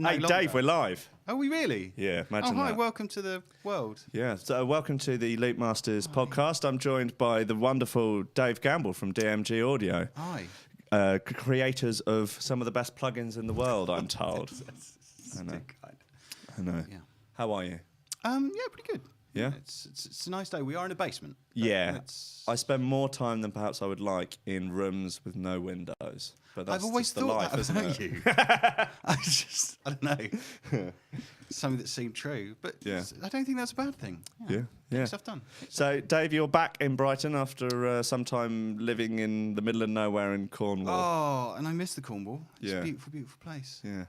no Hey, longer. Dave, we're live. Are we really? Yeah, imagine Oh, hi, that. welcome to the world. Yeah, so welcome to the Loop Masters podcast. I'm joined by the wonderful Dave Gamble from DMG Audio. Hi. Creators of some of the best plugins in the world, I'm told. I know. I know. Yeah. How are you? Yeah, pretty good. Yeah? It's a nice day. We are in a basement. Yeah. It's, I spend more time than perhaps I would like in rooms with no windows. But that's I've always just the thought life, that isn't about it? you. I don't know. Something that seemed true, but Yeah. I don't think that's a bad thing. Yeah, yeah. Get stuff done. So, Dave, you're back in Brighton after some time living in the middle of nowhere in Cornwall. Oh, and I miss the Cornwall. It's Yeah. a beautiful, beautiful place. Yeah.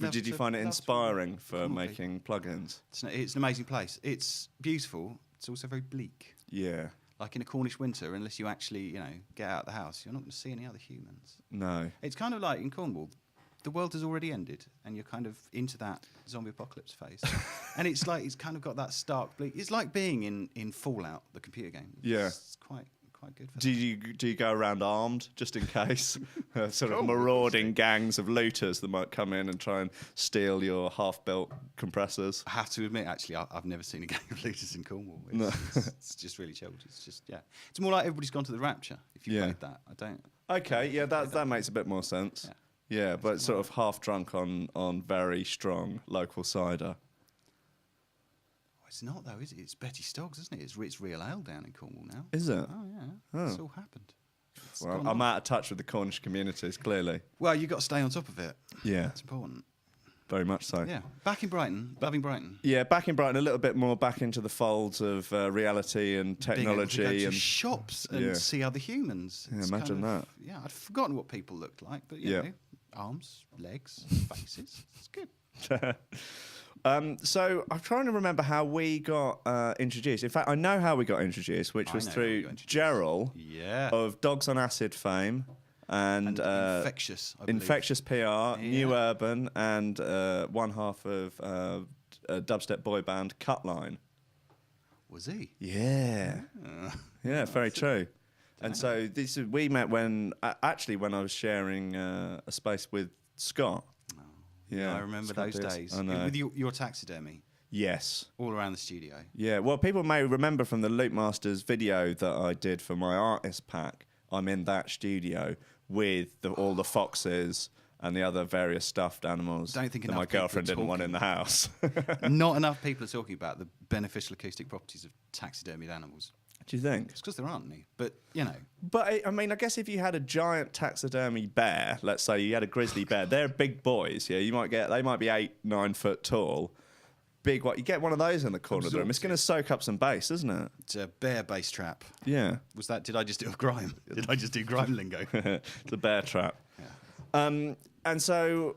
Love Did you to- find it love to inspiring for Cornwall. making plugins? It's an amazing place. It's beautiful. It's also very bleak. Yeah. Like in a Cornish winter, unless you actually, get out of the house, you're not going to see any other humans. No. It's kind of like in Cornwall, the world has already ended, and you're kind of into that zombie apocalypse phase. And it's like it's kind of got that stark bleak. It's like being in Fallout, the computer game. Yeah. It's quite good. For Do you go around armed just in case? Sort of Cool. marauding gangs of looters that might come in and try and steal your half-built compressors. I have to admit, actually, I've never seen a game of looters in Cornwall. No. It's just really chilled. It's just it's more like Everybody's Gone to the Rapture. If you Yeah. played that, I don't. Okay, yeah, that makes a bit more sense. Yeah, but sort of half drunk on very strong local cider. It's not though, is it? It's Betty Stoggs, isn't it? It's real ale down in Cornwall now. Is it? Oh yeah, Oh. it's all happened. It's Well, gone I'm on. out of touch with the Cornish communities, clearly. Well, you got to stay on top of it. Yeah, It's important. very much so. Yeah, back in Brighton, loving Brighton. Yeah, back in Brighton, a little bit more back into the folds of reality and Being able to technology. go to and shops and Yeah. see other humans. Yeah, It's imagine kind of- that. Yeah, I'd forgotten what people looked like, but Yeah. arms, legs, faces. It's good. So I'm trying to remember how we got introduced. In fact, I know how we got introduced, which I was know how we through got introduced. Gerald Yeah. of Dogs on Acid fame and infectious. I believe. Infectious PR, New Urban, and one half of a dubstep boy band Cutline. Was he? Yeah, yeah, very true. And so we met when I was sharing a space with Scott. Yeah, I remember Scott those Diaz. days I know. with your taxidermy Yes. all around the studio. Yeah, well, people may remember from the Loop Masters video that I did for my artist pack. I'm in that studio with all the foxes and the other various stuffed animals Don't think that enough my people girlfriend are didn't want in the house. Not enough people are talking about the beneficial acoustic properties of taxidermied animals. Do you think? It's because there aren't any, but But I mean, I guess if you had a giant taxidermy bear, let's say you had a grizzly bear, they're big boys. Yeah, they might be 8-9 foot tall. Big, what you get one of those in the corner of the room. It's going to soak up some bass, isn't it? it's a bear bass trap. Yeah, Was that? Did I just do a grime? Did I just do grime lingo? it's a bear trap. Yeah. And so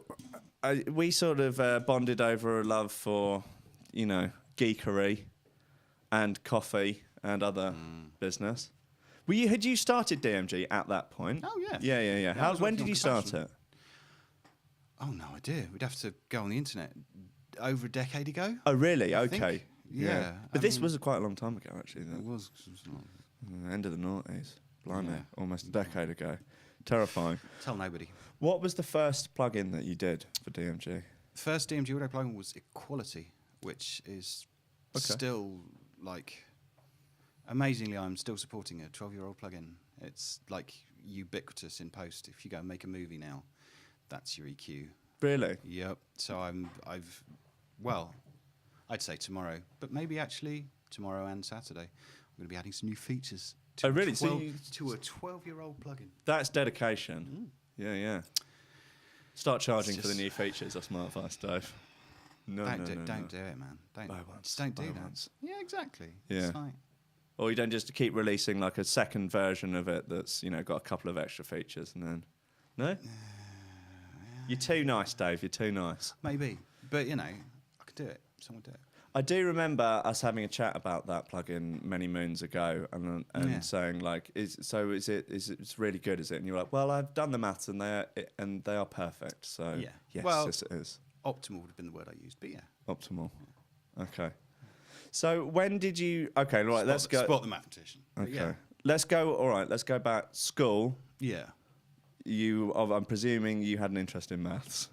we sort of bonded over a love for, geekery and coffee and other business. Had you started DMG at that point? Oh, yeah. Yeah. I was When working did on you start Compassion. it? Oh no idea. We'd have to go on the internet. Over a decade ago. Oh, really? I Okay. think. Yeah. But I this mean- was quite a long time ago, actually. It was. End of the noughties. Blimey, Yeah. almost a decade ago. Terrifying. Tell nobody. What was the first plugin that you did for DMG? The first DMG audio plugin was Equality, which is still amazingly, I'm still supporting a 12-year-old plugin. It's like ubiquitous in post. If you go and make a movie now, that's your EQ. Really? Yep. So I'd say tomorrow, but maybe actually tomorrow and Saturday, I'm going to be adding some new features. Oh, really? To a 12-year-old plugin. That's dedication. Yeah. Start charging for the just- new features. That's my advice, Dave. No, Don't no, do no, it, man. Don't Buy once, just don't do buy that. once. Yeah, exactly. Yeah. It's like, Or you don't just keep releasing like a second version of it that's got a couple of extra features and then no. You're too nice, Dave. You're too nice. maybe, but I could do it. Someone do it. I do remember us having a chat about that plugin many moons ago, and Yeah. saying like, it's really good, is it? And you're like, well, I've done the maths, and they are perfect. So Yeah. yes, Well- yes, it is Optimal would have been the word I used, but yeah. optimal. Okay. So when did you? Okay, right. Let's go. Spot the mathematician. But Okay. Yeah. Let's go. All right. Let's go back. School. Yeah. I'm presuming you had an interest in maths.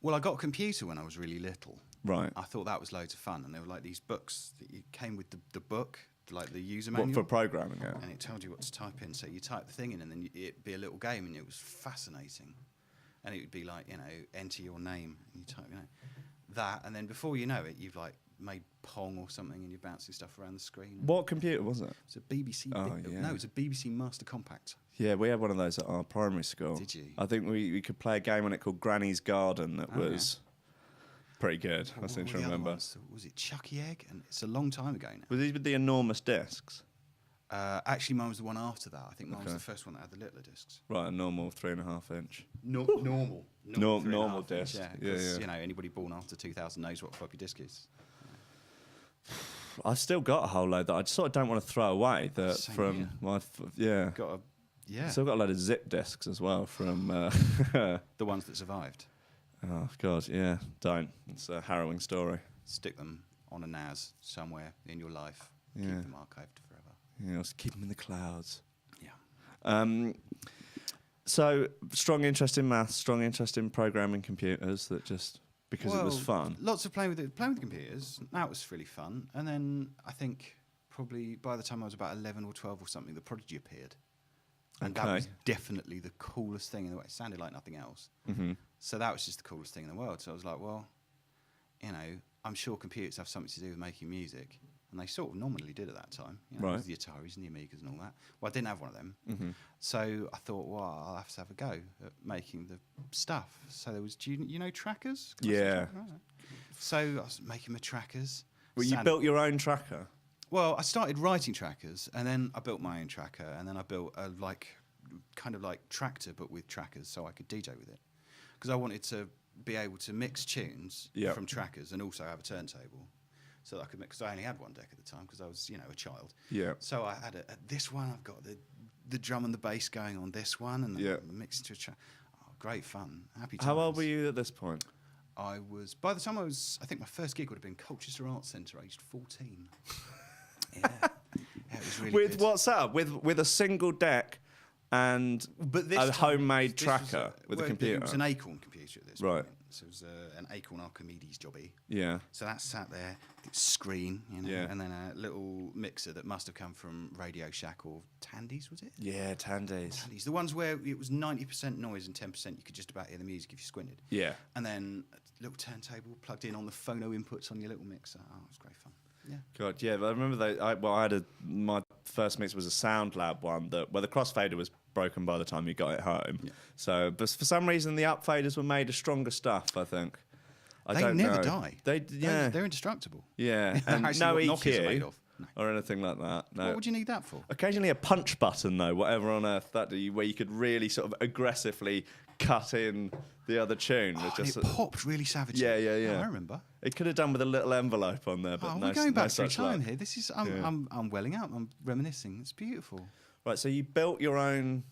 Well, I got a computer when I was really little. Right. I thought that was loads of fun, and they were like these books that came with the book, like the user What, manual. for programming, yeah. And it told you what to type in. So you type the thing in, and then it'd be a little game, and it was fascinating. And it would be like, enter your name, and you type, that, and then before you know it, you've like made Pong or something, and you're bouncing stuff around the screen. What computer was it? It's a BBC. Yeah. No, it's a BBC Master Compact. Yeah, we had one of those at our primary school. Did you? I think we could play a game on it called Granny's Garden that was pretty good. I seem to remember. Was it Chucky Egg? And it's a long time ago now. Were these with the enormous discs? Actually, mine was the one after that. I think mine was the first one that had the littler discs. Right, a normal 3.5 inch. Normal. Normal disc. Yeah, Yeah, because yeah. anybody born after 2000 knows what a floppy disk is. I've still got a whole load that I sort of don't want to throw away. That Same from here. my Still got a load of zip discs as well from The ones that survived. Oh god, yeah, don't. It's a harrowing story. Stick them on a NAS somewhere in your life. Yeah. Keep them archived forever. Yeah, let's keep them in the clouds. Yeah. So strong interest in maths, strong interest in programming computers. That just because it was fun. Lots of playing with computers. That was really fun. And then I think probably by the time I was about 11 or 12 or something, the Prodigy appeared. And that was definitely the coolest thing in the world. It sounded like nothing else. Mm-hmm. So that was just the coolest thing in the world. So I was like, well, I'm sure computers have something to do with making music. And they sort of nominally did at that time. Right. With the Ataris and the Amigas and all that. Well, I didn't have one of them. Mm-hmm. So I thought, well, I'll have to have a go at making the stuff. So there was, trackers? Yeah. So I was making my trackers. Well, you built your own tracker? Well, I started writing trackers, and then I built my own tracker, and then I built a kind of like tractor, but with trackers, so I could DJ with it. Because I wanted to be able to mix tunes from trackers and also have a turntable, so that I could mix. Because I only had one deck at the time, because I was, a child. Yeah. So I had this one. I've got the drum and the bass going on this one, and then mixed to a track. Oh, great fun! Happy times. How old were you at this point? By the time I think my first gig would have been Colchester Arts Centre, aged 14. Yeah, it was really With good. what setup? With a single deck and a homemade tracker with a computer? It was an Acorn computer at this right. point. So it was an Acorn Archimedes jobby. Yeah. So that sat there, screen, Yeah. and then a little mixer that must have come from Radio Shack or Tandy's, was it? Yeah, Tandy's. Tandy's. The ones where it was 90% noise and 10% you could just about hear the music if you squinted. Yeah. And then a little turntable plugged in on the phono inputs on your little mixer. Oh, it was great fun. Yeah. God, yeah. I remember my first mix was a Sound Lab one where the crossfader was broken by the time you got it home. Yeah. So, but for some reason the upfaders were made of stronger stuff. I think. They never die. They're indestructible. Yeah, and no EQ or anything like that. No. What would you need that for? Occasionally a punch button though, whatever on earth where you could really sort of aggressively cut in the other tune. It popped really savagely. Yeah. Oh, I remember. It could have done with a little envelope on there, but we're going back through such time luck. here. This is I'm welling up. I'm reminiscing. It's beautiful. Right, so you built your own.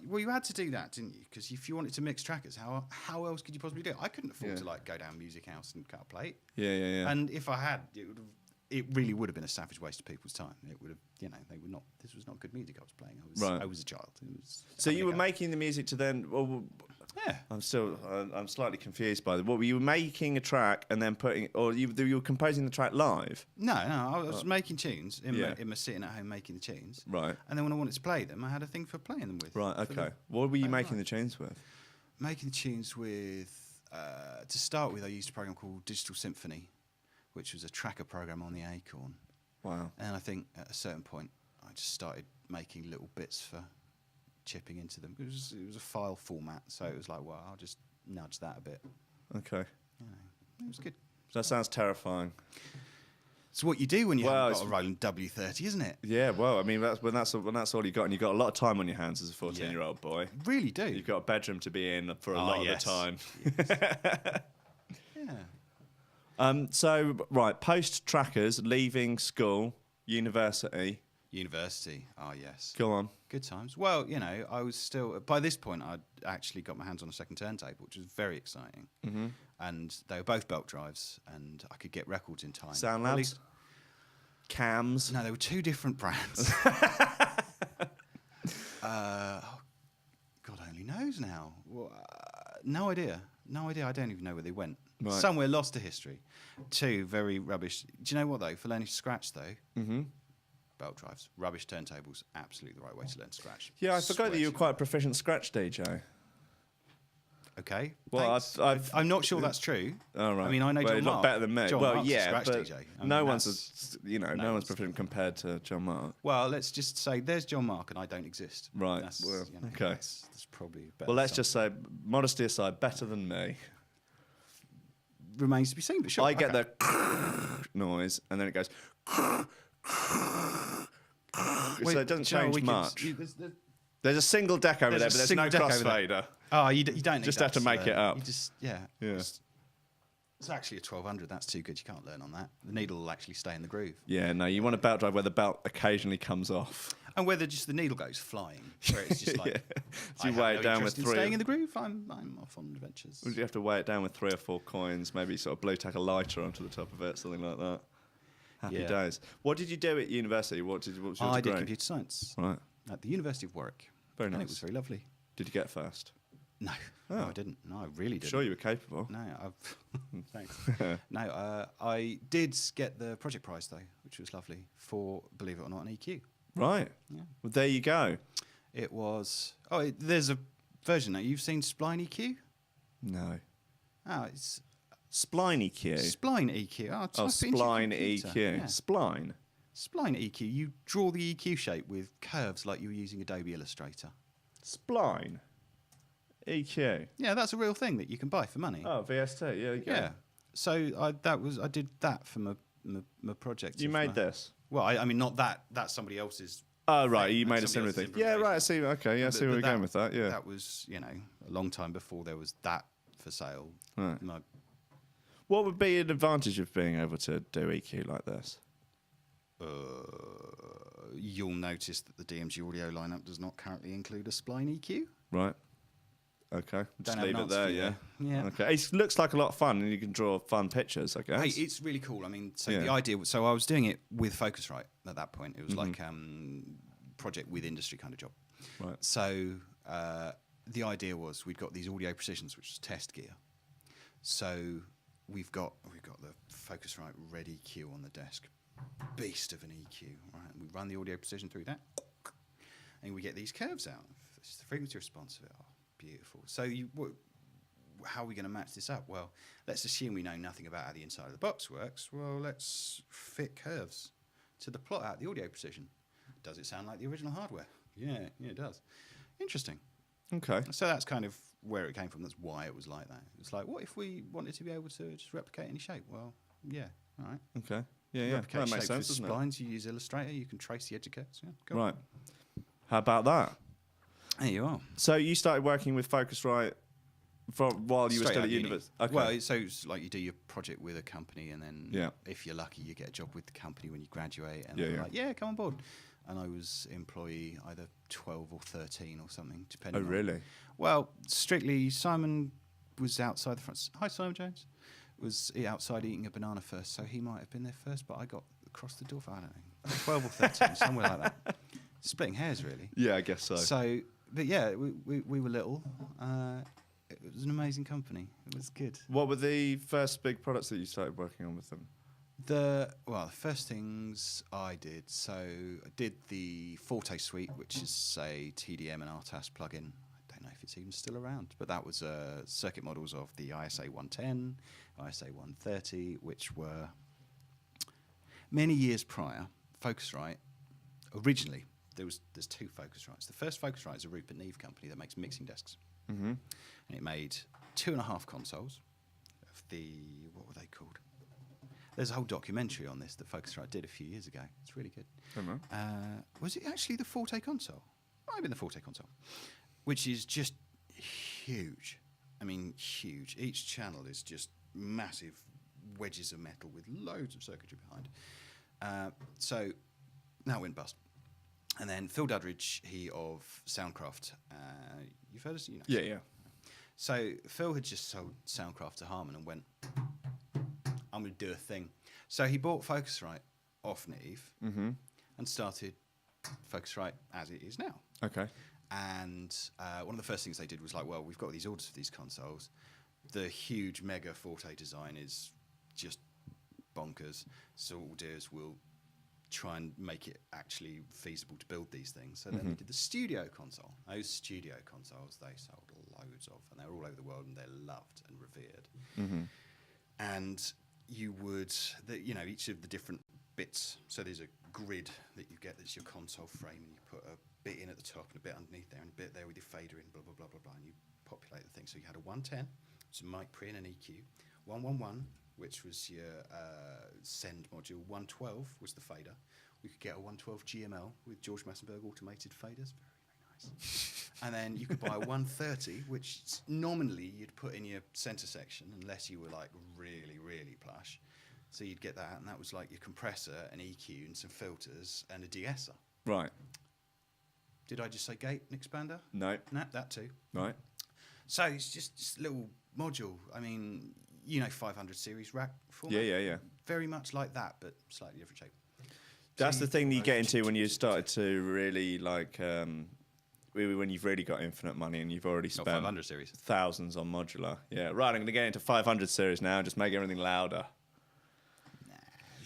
Well, you had to do that, didn't you? Because if you wanted to mix trackers, how else could you possibly do it? I couldn't afford to go down Music House and cut a plate. Yeah. And if I had, it really would have been a savage waste of people's time. It would have, they would not. This was not good music I was playing. I was a child. So you were making the music to then. Well, yeah. I'm slightly confused by that. What were you making a track and then you were composing the track live? No. I was making tunes in my sitting at home making the tunes. Right. And then when I wanted to play them, I had a thing for playing them with. Right. Okay. What were you making the tunes with? Making the tunes with. To start with, I used a program called Digital Symphony, which was a tracker program on the Acorn. Wow. And I think at a certain point, I just started making little bits for chipping into them. It was a file format, so it was like, well, I'll just nudge that a bit. Okay. It was good. That sounds terrifying. It's what you do when you haven't got a Roland W30, isn't it? Yeah, well, I mean, when that's all you got, and you've got a lot of time on your hands as a 14-year-old boy. Really do. You've got a bedroom to be in for a lot of the time. Yes. Yeah. So, right, post-trackers, leaving school, university. University, yes. Go on. Good times. Well, I was still, by this point, I'd actually got my hands on a second turntable, which was very exciting. Mm-hmm. And they were both belt drives, and I could get records in time. Sound Labs? Cams? No, they were two different brands. God only knows now. Well, no idea. No idea. I don't even know where they went. Right. Somewhere lost to history. 2, very rubbish. Do you know what though? For learning to scratch though, belt drives, rubbish turntables, absolutely the right way to learn to scratch. Yeah, I forgot that you were quite a proficient scratch DJ. Okay. Well, I'm not sure that's true. Oh, right. I mean, I know well, John not Mark. better than me. John well, Mark's a yeah, scratch but DJ. I mean, no one's proficient compared to John Mark. Well, let's just say there's John Mark and I don't exist. Right. That's, Well, okay. That's probably better. Well, let's just say, modesty aside, better than me. Remains to be seen, but sure. I get the noise, and then it goes. So it doesn't change much. There's a single deck over there, but there's no crossfader. Oh, you don't just have to make it up. You just, yeah. It's actually a 1200. That's too good. You can't learn on that. The needle will actually stay in the groove. Yeah, no, you want a belt drive where the belt occasionally comes off. And whether just the needle goes flying, where it's just like, so you weigh it down with 3. Staying in the groove, I'm off on adventures. Would you have to weigh it down with 3 or 4 coins, maybe sort of blue tack a lighter onto the top of it, something like that? Happy days. What did you do at university? What was your degree? I did computer science. Right. At the University of Warwick. Very nice. And it was very lovely. Did you get first? No. Oh. No, I didn't. No, I really didn't. Sure you were capable. No, thanks. No, I did get the project prize though, which was lovely for, believe it or not, an EQ. Right. Yeah. Well, there you go. It was. Oh, there's a version now. You've seen Spline Eq? No. Oh, it's Spline Eq. Spline EQ. Oh, Spline EQ. Yeah. Spline. Spline EQ. You draw the EQ shape with curves like you were using Adobe Illustrator. Spline EQ. Yeah, that's a real thing that you can buy for money. Oh, VST. Yeah. You go. Yeah. So I did that for my project. You made this. Well, I mean, not that. That's somebody else's. Oh, right. You That's made a similar somebody thing. else's Yeah, right. I see. Okay. Yeah, I see where we're going with that. Yeah. That was, a long time before there was that for sale. Right. What would be an advantage of being able to do EQ like this? You'll notice that the DMG audio lineup does not currently include a Spline EQ. Right. Okay. Just Don't leave have it an there, answer yeah. for you. Yeah. Okay. It looks like a lot of fun, and you can draw fun pictures, I guess. Hey, it's really cool. I mean, so the idea. So I was doing it with Focusrite at that point. It was like project with industry kind of job. Right. So the idea was we'd got these audio precisions, which is test gear. So we've got the Focusrite Red EQ on the desk, beast of an EQ. Right, and we run the audio precision through that, and we get these curves out. This is the frequency response of it. Oh, beautiful. So how are we going to match this up? Well, let's assume we know nothing about how the inside of the box works. Well, let's fit curves to the plot out the audio precision. Does it sound like the original hardware? Yeah, it does. Interesting. Okay. So that's kind of where it came from. That's why it was like that. It's like, what if we wanted to be able to just replicate any shape? Well, yeah, all right. Okay. Yeah. Replicate That makes shapes sense, with doesn't it? splines. You use Illustrator. You can trace the edge of curves. Yeah, go on. Right. How about that? There you are. So you started working with Focusrite while you were Straight still out at uni. university? Okay. Well, so it's like you do your project with a company, and then if you're lucky, you get a job with the company when you graduate. And they're like, yeah, come on board. And I was employee either 12 or 13 or something, depending. Oh, really? Well, strictly, Simon was outside the front. Hi, Simon Jones. Was outside eating a banana first, so he might have been there first, but I got across the door for, I don't know, 12 or 13, somewhere like that. Splitting hairs, really. Yeah, I guess so. So, but yeah, we were little. It was an amazing company. It was good. What were the first big products that you started working on with them? The first things I did, so I did the Forte suite, which is a TDM and RTAS plugin. I don't know if it's even still around, but that was circuit models of the ISA 110, ISA 130, which were many years prior. Focusrite, originally, there's 2 Focusrites. The first Focusrite is a Rupert Neve company that makes mixing desks. Mm-hmm. And it made 2.5 consoles of what were they called? There's a whole documentary on this that Focusrite did a few years ago. It's really good. Was it actually the Forte console? Might have been the Forte console, which is just huge. I mean, huge. Each channel is just massive wedges of metal with loads of circuitry behind. So that went bust. And then Phil Dudridge, he of Soundcraft. You've heard of it? Yeah. So Phil had just sold Soundcraft to Harman and went, I'm going to do a thing. So he bought Focusrite off Neve and started Focusrite as it is now. Okay. And one of the first things they did was like, well, we've got these orders for these consoles. the huge mega Forte design is just bonkers. So what we'll do is we'll try and make it actually feasible to build these things. So then we did the studio console. Those studio consoles, they sold loads of, and they're all over the world, and they're loved and revered. And you would, each of the different bits. So there's a grid that you get that's your console frame, and you put a bit in at the top and a bit underneath there and a bit there with your fader in, blah, blah, blah, blah, blah, and you populate the thing. So you had a 110, which is a mic pre and an EQ, 111, which was your send module, 112 was the fader. We could get a 112 GML with George Massenberg automated faders, very, very nice. And then you could buy a 130, which nominally you'd put in your center section, unless you were like really, really plush. So you'd get that, and that was like your compressor, an EQ, and some filters, and a de-esser. Right. Did I just say gate and expander? No. No, that too. Right. So it's just a little module. I mean, 500 series rack format. Yeah. Very much like that, but slightly different shape. That's the thing that you get into when you started to really when you've really got infinite money and you've already spent 500 series. thousands on modular. Yeah, right. I'm going to get into 500 series now and just make everything louder.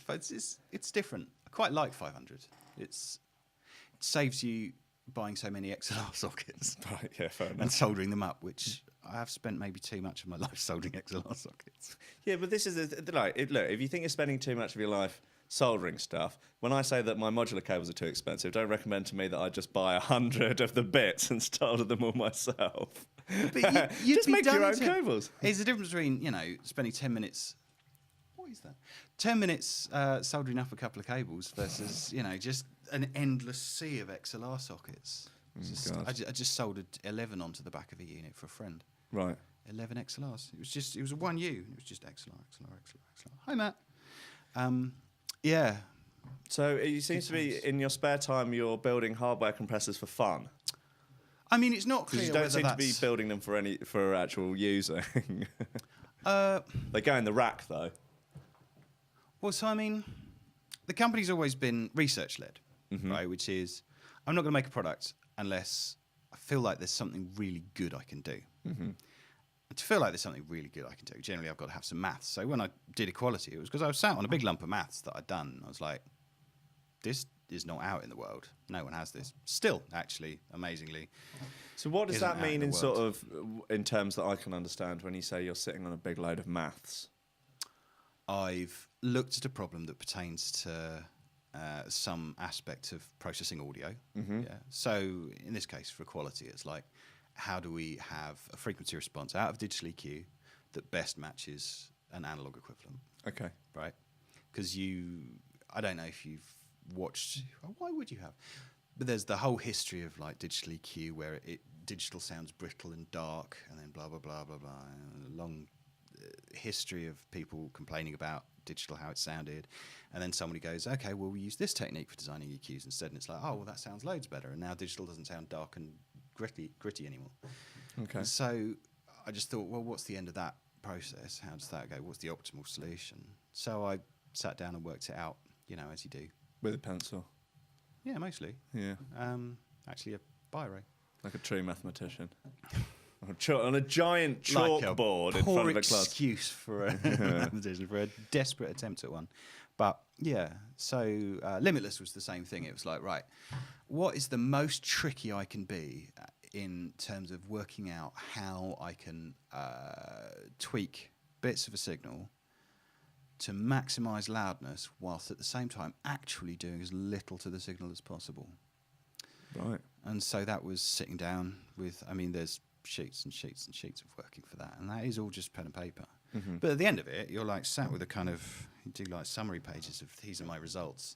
But it's different. I quite like 500. It saves you buying so many XLR sockets. Right, yeah, fair enough. And soldering them up, which I have spent maybe too much of my life soldering XLR sockets. Yeah, but this is look, if you think you're spending too much of your life soldering stuff, when I say that my modular cables are too expensive, don't recommend to me that I just buy 100 of the bits and solder them all myself. But you'd just be make your done own to- cables. There's a difference between, spending 10 minutes. What is that? 10 minutes soldering up a couple of cables versus, just an endless sea of XLR sockets. God. I just soldered 11 onto the back of a unit for a friend. Right. 11 XLRs. It was a 1U. It was just XLR. Hi, Matt. Yeah. So it seems to be in your spare time you're building hardware compressors for fun. I mean, it's not clear Because you don't whether seem to that's... be building them for actual using. They go in the rack though. Well, so I mean, the company's always been research-led, right? Which is, I'm not going to make a product unless I feel like there's something really good I can do. And to feel like there's something really good I can do, generally I've got to have some maths. So when I did equality, it was because I was sat on a big lump of maths that I'd done. I was like, this is not out in the world. No one has this. Still, actually, amazingly. So what does isn't that out mean in in the sort world. of in terms that I can understand when you say you're sitting on a big load of maths? I've looked at a problem that pertains to some aspect of processing audio. Yeah. So in this case, for equality, it's like, how do we have a frequency response out of digital EQ that best matches an analog equivalent? Okay. Right? Because I don't know if you've watched, why would you have? But there's the whole history of like digital EQ where digital sounds brittle and dark, and then blah, blah, blah, blah, blah. And a long history of people complaining about digital, how it sounded. And then somebody goes, okay, well, we use this technique for designing EQs instead. And it's like, oh, well, that sounds loads better. And now digital doesn't sound dark and gritty anymore. Okay. And so I just thought, well, what's the end of that process? How does that go? What's the optimal solution? So I sat down and worked it out, as you do. With a pencil? Yeah, mostly. Yeah. Actually, a biro. Like a true mathematician. On a giant chalkboard in front of a class. Excuse for a mathematician, for a desperate attempt at one. But yeah, so Limitless was the same thing. It was like, right, what is the most tricky I can be in terms of working out how I can tweak bits of a signal to maximize loudness whilst at the same time actually doing as little to the signal as possible. Right. And so that was sitting down with, there's sheets and sheets and sheets of working for that. And that is all just pen and paper. But at the end of it, you're like sat with you do like summary pages of these are my results.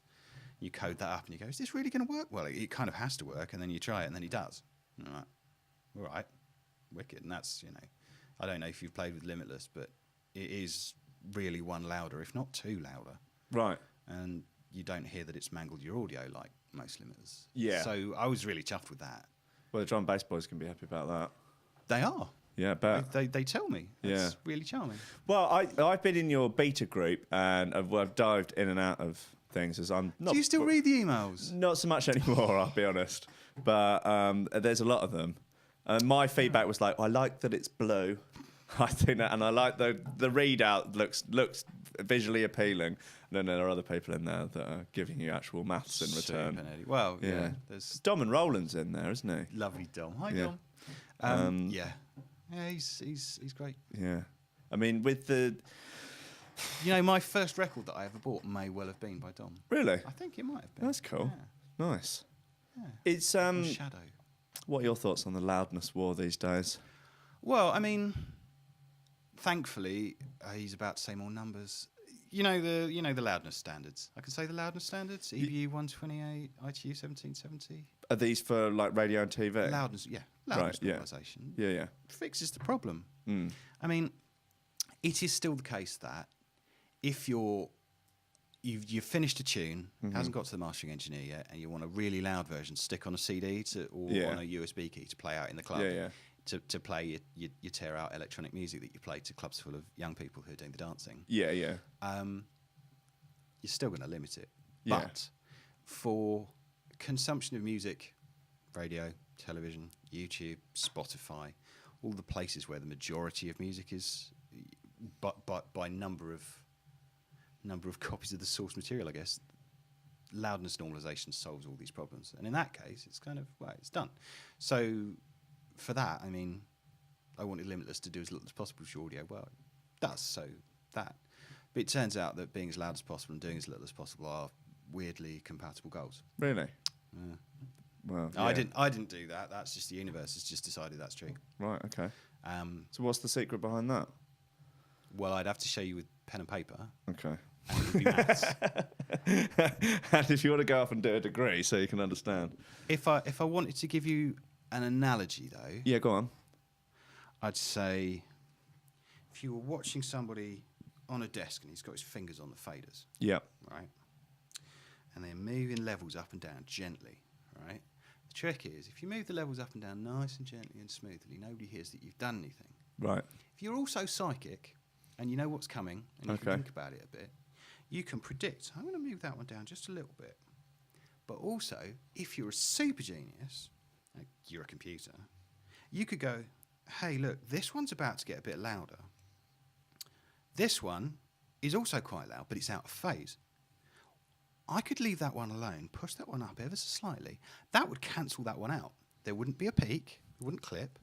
You code that up and you go, is this really going to work? Well, it kind of has to work. And then you try it and then he does. And I'm like, all right, wicked. And that's, I don't know if you've played with Limitless, but it is really one louder, if not two louder. Right. And you don't hear that it's mangled your audio like most limiters. Yeah. So I was really chuffed with that. Well, the drum and bass boys can be happy about that. They are. Yeah, I bet. They tell me. It's really charming. Well, I've been in your beta group and I've dived in and out of things as I'm not. Do you still read the emails? Not so much anymore, I'll be honest. But there's a lot of them. My feedback was like, I like that it's blue. I think that, and I like the readout looks visually appealing. And then there are other people in there that are giving you actual maths in return. Super nerdy. Well, yeah. There's Dom and Roland's in there, isn't he? lovely Dom. Hi, Yeah. Dom. Yeah, he's great. Yeah. I mean, with the You know, my first record that I ever bought may well have been by Dom. really, I think it might have been. that's cool. Yeah. Nice. Yeah. It's Shadow. What are your thoughts on the loudness war these days? Well, I mean, thankfully, he's about to say more numbers. You know the loudness standards. I can say the loudness standards. EBU 128, ITU 1770. Are these for like radio and TV? Loudness, loudness Right, yeah. normalisation Yeah. fixes the problem. Mm. I mean, it is still the case that if you've finished a tune, hasn't got to the mastering engineer yet, and you want a really loud version, stick on a CD or on a USB key to play out in the club. Yeah. To play your tear out electronic music that you play to clubs full of young people who are doing the dancing. Yeah. You're still going to limit it. Yeah. But for consumption of music, radio, television, YouTube, Spotify, all the places where the majority of music is, but by number of copies of the source material, I guess, loudness normalization solves all these problems. And in that case, it's kind of, it's done. So for that, I mean, I wanted Limitless to do as little as possible with your audio. Well, it does, so that. But it turns out that being as loud as possible and doing as little as possible are weirdly compatible goals. Really? Yeah. Well, I didn't do that. That's just the universe has just decided that's true. Right. Okay. So what's the secret behind that? Well, I'd have to show you with pen and paper. Okay. And it would be maths. And if you want to go off and do a degree so you can understand. If I wanted to give you an analogy, though, Yeah, go on. I'd say if you were watching somebody on a desk and he's got his fingers on the faders, Yeah. right, and they're moving levels up and down gently, right? The trick is if you move the levels up and down nice and gently and smoothly, nobody hears that you've done anything. Right. If you're also psychic and you know what's coming and you can think about it a bit, you can predict, I'm going to move that one down just a little bit. But also, if you're a super genius, like you're a computer, you could go, hey, look, this one's about to get a bit louder. This one is also quite loud, but it's out of phase. I could leave that one alone, push that one up ever so slightly. That would cancel that one out. There wouldn't be a peak, it wouldn't clip.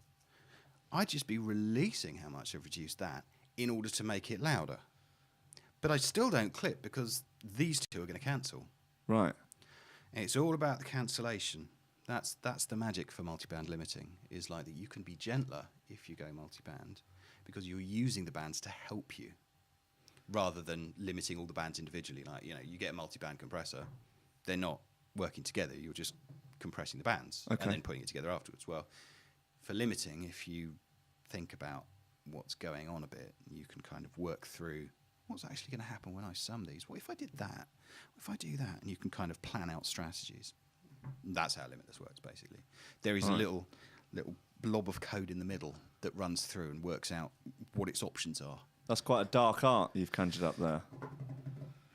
I'd just be releasing how much I've reduced that in order to make it louder. But I still don't clip because these two are going to cancel. Right. And it's all about the cancellation. That's the magic for multiband limiting, is like that you can be gentler if you go multiband because you're using the bands to help you rather than limiting all the bands individually. Like, you get a multiband compressor, they're not working together, you're just compressing the bands and then putting it together afterwards. Well, for limiting, if you think about what's going on a bit, you can kind of work through what's actually going to happen when I sum these. What if I did that? What if I do that? And you can kind of plan out strategies. That's how Limitless works, basically. There is a little blob of code in the middle that runs through and works out what its options are. That's quite a dark art you've conjured up there.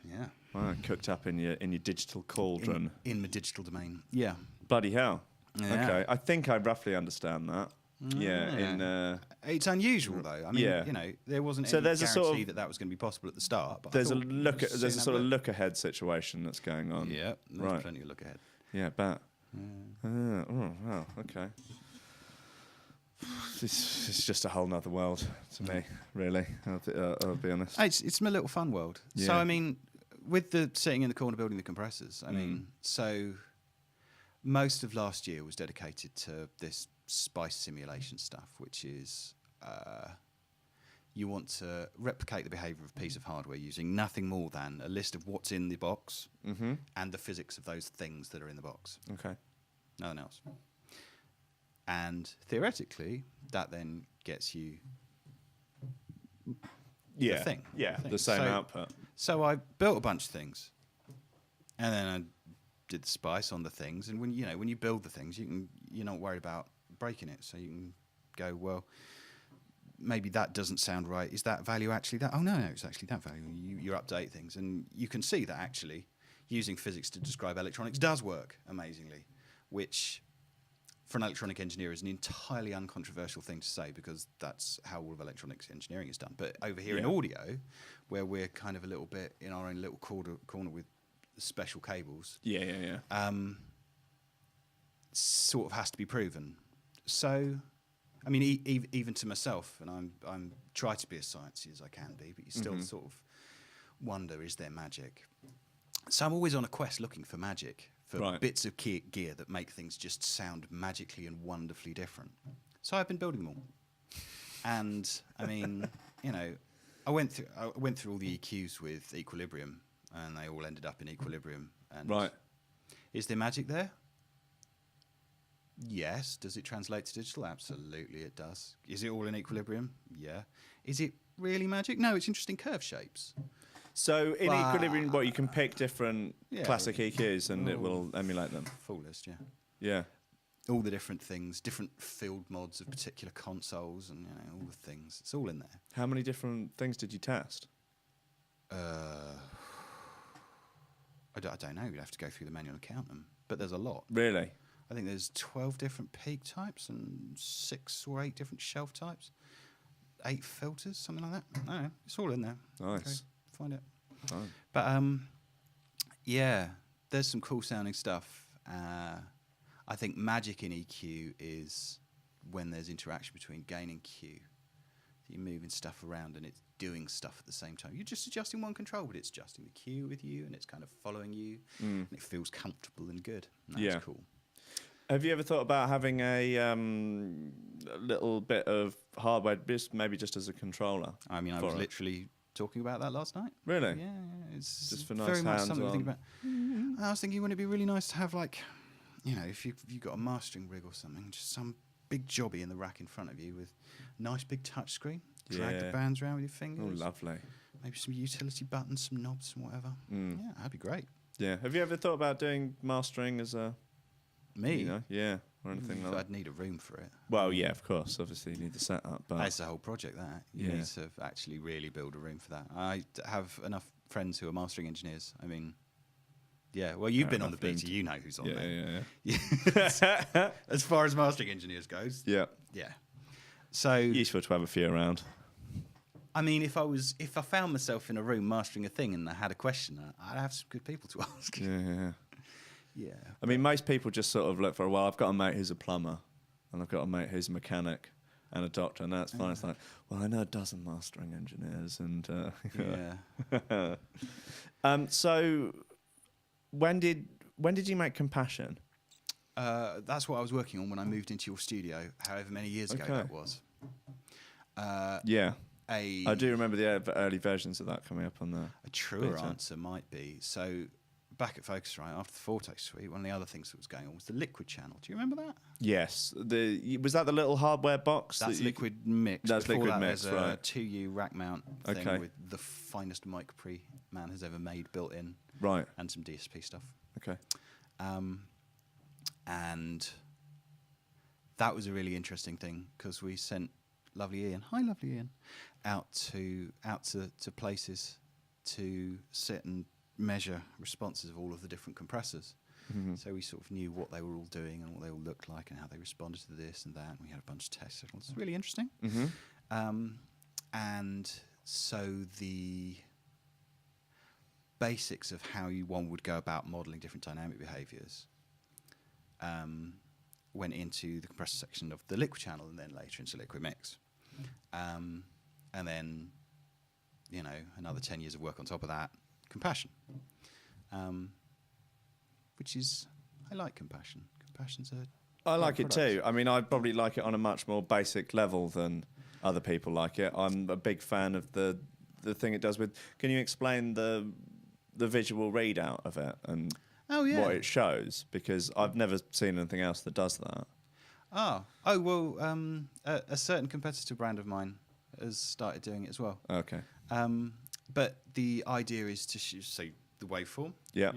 Yeah. Wow, cooked up in your digital cauldron. In the digital domain. Yeah. Bloody hell. Yeah. Okay, I think I roughly understand that. Yeah. It's unusual though. I mean, there wasn't any there's guarantee a sort of, that was going to be possible at the start. But there's a sort of look ahead situation that's going on. Yeah, there's plenty of look ahead. Yeah, I bet. Oh, wow, okay. It's just a whole nother world to me, really. I'll be honest. It's my little fun world. Yeah. So, I mean, with the sitting in the corner building the compressors, I mean, so most of last year was dedicated to this spice simulation stuff, which is you want to replicate the behavior of a piece of hardware using nothing more than a list of what's in the box and the physics of those things that are in the box. Okay. Nothing else. And theoretically, that then gets you the thing. Yeah, the same output. So I built a bunch of things, and then I did the spice on the things. And when you build the things, you're not worried about breaking it. So you can go, well, maybe that doesn't sound right. Is that value actually that? Oh no, it's actually that value. You update things, and you can see that actually using physics to describe electronics does work amazingly, which for an electronic engineer is an entirely uncontroversial thing to say because that's how all of electronics engineering is done. But over here in audio, where we're kind of a little bit in our own little corner with special cables, sort of has to be proven. So, I mean, even to myself, and I'm try to be as sciencey as I can be, but you still sort of wonder, is there magic? So I'm always on a quest looking for magic, for bits of gear that make things just sound magically and wonderfully different. So I've been building them all. And, I mean, you know, I went through all the EQs with Equilibrium, and they all ended up in Equilibrium. And is there magic there? Yes. Does it translate to digital? Absolutely it does. Is it all in Equilibrium? Yeah. Is it really magic? No, it's interesting curve shapes. So in Equilibrium, you can pick different classic EQs and it will emulate them? Full list, yeah. Yeah. All the different things, different field mods of particular consoles and, you know, all the things. It's all in there. How many different things did you test? I don't know. You'd have to go through the manual and count them. But there's a lot. Really? I think there's 12 different peak types and 6 or 8 different shelf types. 8 filters, something like that. I don't know. It's all in there. Nice. Okay, find it. Oh. But, yeah, there's some cool sounding stuff. I think magic in EQ is when there's interaction between gain and Q. You're moving stuff around and it's doing stuff at the same time. You're just adjusting one control, but it's adjusting the Q with you and it's kind of following you. And it feels comfortable and good. And that's cool. Have you ever thought about having a little bit of hardware, maybe just as a controller? I mean, I was literally talking about that last night. Really? Yeah, it's just for nice very much hands something to think on. about. I was thinking, wouldn't it be really nice to have, like, you know, if you've got a mastering rig or something, just some big jobby in the rack in front of you with a nice big touch screen. Drag the bands around with your fingers. Oh, lovely. Maybe some utility buttons, some knobs and whatever. Yeah, that'd be great. Yeah. Have you ever thought about doing mastering as a... Me? You know, yeah, or anything like that? I'd need a room for it. Well, yeah, of course. Obviously, you need the setup. But that's the whole project, that. You need to actually really build a room for that. I have enough friends who are mastering engineers. I mean... Yeah, well, you've been on the beta. You know who's on there. Yeah. As far as mastering engineers goes. Yeah. Yeah. So useful to have a few around. I mean, if I found myself in a room mastering a thing and I had a question, I'd have some good people to ask. Yeah. Yeah. I mean, most people just sort of look for, well, I've got a mate who's a plumber, and I've got a mate who's a mechanic and a doctor, and that's fine. It's like, well, I know a dozen mastering engineers, and so. When did you make Compassion? That's what I was working on when I moved into your studio, however many years ago that was. I do remember the early versions of that coming up on the... A truer answer might be, so back at Focusrite, after the Forte Suite, one of the other things that was going on was the Liquid channel. Do you remember that? Yes. Was that the little hardware box? That's Liquid Mix. That's Before Liquid that, Mix, there's right. a 2U rack mount thing with the finest mic pre man has ever made built in. Right. And some DSP stuff. Okay. And that was a really interesting thing because we sent lovely Ian, hi lovely Ian, out to places to sit and measure responses of all of the different compressors. So we sort of knew what they were all doing and what they all looked like and how they responded to this and that. And we had a bunch of test signals. It's really interesting. And so the basics of how one would go about modeling different dynamic behaviors went into the compressor section of the Liquid channel and then later into Liquid Mix. And then, you know, another 10 years of work on top of that, Compassion. Which is, I like Compassion. Compassion's I like it too. I mean, I probably like it on a much more basic level than other people like it. I'm a big fan of the thing it does with... Can you explain the visual readout of it and what it shows? Because I've never seen anything else that does that. A certain competitor brand of mine has started doing it as well. Okay. But the idea is to say the waveform. Yeah.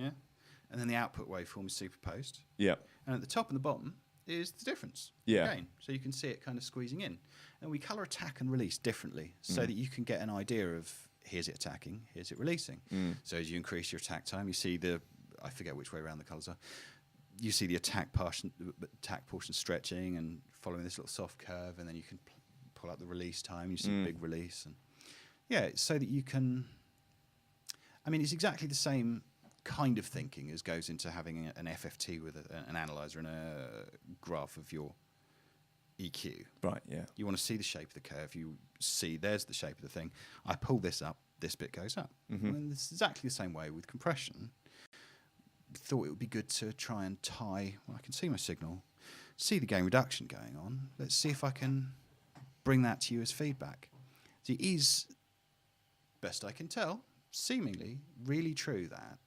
And then the output waveform is superposed. Yeah. And at the top and the bottom is the difference. Yeah. Again, so you can see it kind of squeezing in. And we color attack and release differently so that you can get an idea of here's it attacking, here's it releasing. So as you increase your attack time, you see I forget which way around the colors are, you see the attack portion stretching and following this little soft curve, and then you can pull up the release time. You see big release, and it's so that you can. I mean, it's exactly the same kind of thinking as goes into having an FFT with an analyzer and a graph of your EQ. Right, yeah. You want to see the shape of the curve. You see there's the shape of the thing. I pull this up, this bit goes up. And it's exactly the same way with compression. Thought it would be good to try and tie, well, I can see my signal, see the gain reduction going on. Let's see if I can bring that to you as feedback. So it is, best I can tell, seemingly really true that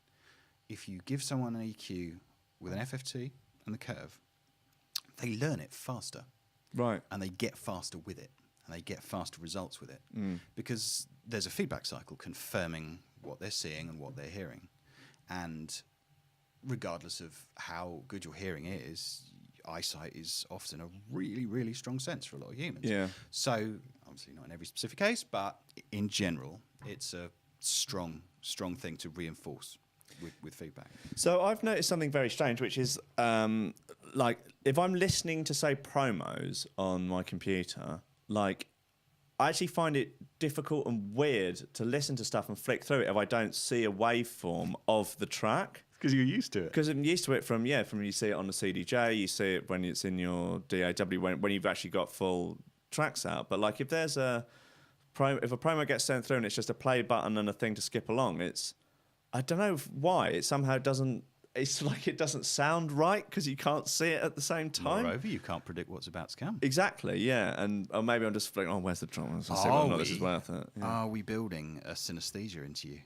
if you give someone an EQ with an FFT and the curve, they learn it faster. Right. And they get faster with it. And they get faster results with it. Because there's a feedback cycle confirming what they're seeing and what they're hearing. And regardless of how good your hearing is, eyesight is often a really, really strong sense for a lot of humans. Yeah. So, obviously not in every specific case, but in general, it's a strong thing to reinforce with feedback. So I've noticed something very strange, which is like if I'm listening to, say, promos on my computer, like I actually find it difficult and weird to listen to stuff and flick through it if I don't see a waveform of the track. Because you're used to it. Because I'm used to it from you see it on the CDJ, you see it when it's in your DAW, when you've actually got full tracks out. But like if there's if a promo gets sent through and it's just a play button and a thing to skip along, I don't know why it somehow doesn't. It's like it doesn't sound right because you can't see it at the same time. Moreover, you can't predict what's about to come. Exactly, yeah. Or maybe I'm just thinking, where's the drum? Let's see whether or not this is worth it. Yeah. Are we building a synesthesia into you?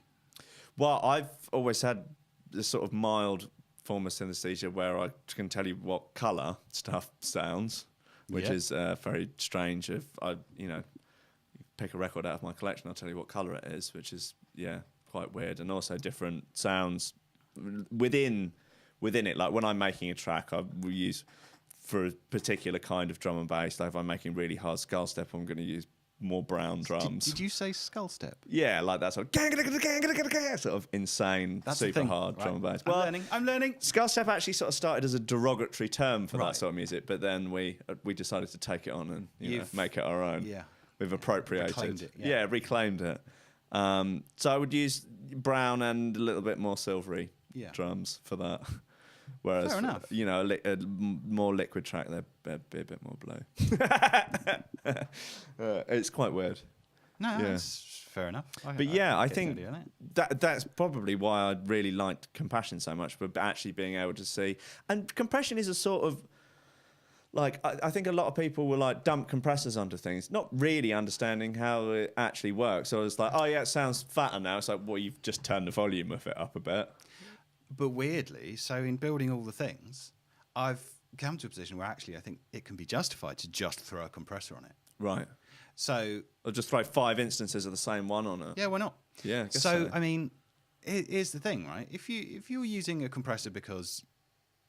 Well, I've always had this sort of mild form of synesthesia where I can tell you what colour stuff sounds, which is very strange. If I, pick a record out of my collection, I'll tell you what colour it is, which is, quite weird. And also different sounds within it. Like when I'm making a track, I will use for a particular kind of drum and bass. Like if I'm making really hard skull step, I'm going to use more brown drums. Did you say skull step? Yeah, like that sort of sort of insane, super hard drum and bass. I'm learning. Skull step actually sort of started as a derogatory term for that sort of music, but then we decided to take it on and make it our own. Yeah, we've appropriated. Reclaimed it. Yeah, reclaimed it. So I would use brown and a little bit more silvery drums for that. Whereas, fair enough. A more liquid track, they'd be a bit more blue. It's quite weird. No, that's fair enough. I think that's probably why I really liked compression so much, but actually being able to see. And compression is a sort of, like, I think a lot of people will like dump compressors onto things, not really understanding how it actually works. So it's like, it sounds fatter now. It's like, well, you've just turned the volume of it up a bit. But weirdly, so in building all the things, I've come to a position where actually I think it can be justified to just throw a compressor on it. Right. So Or just throw 5 instances of the same one on it. Yeah, why not? Yeah. I guess so I mean, here's the thing, right? If you're using a compressor because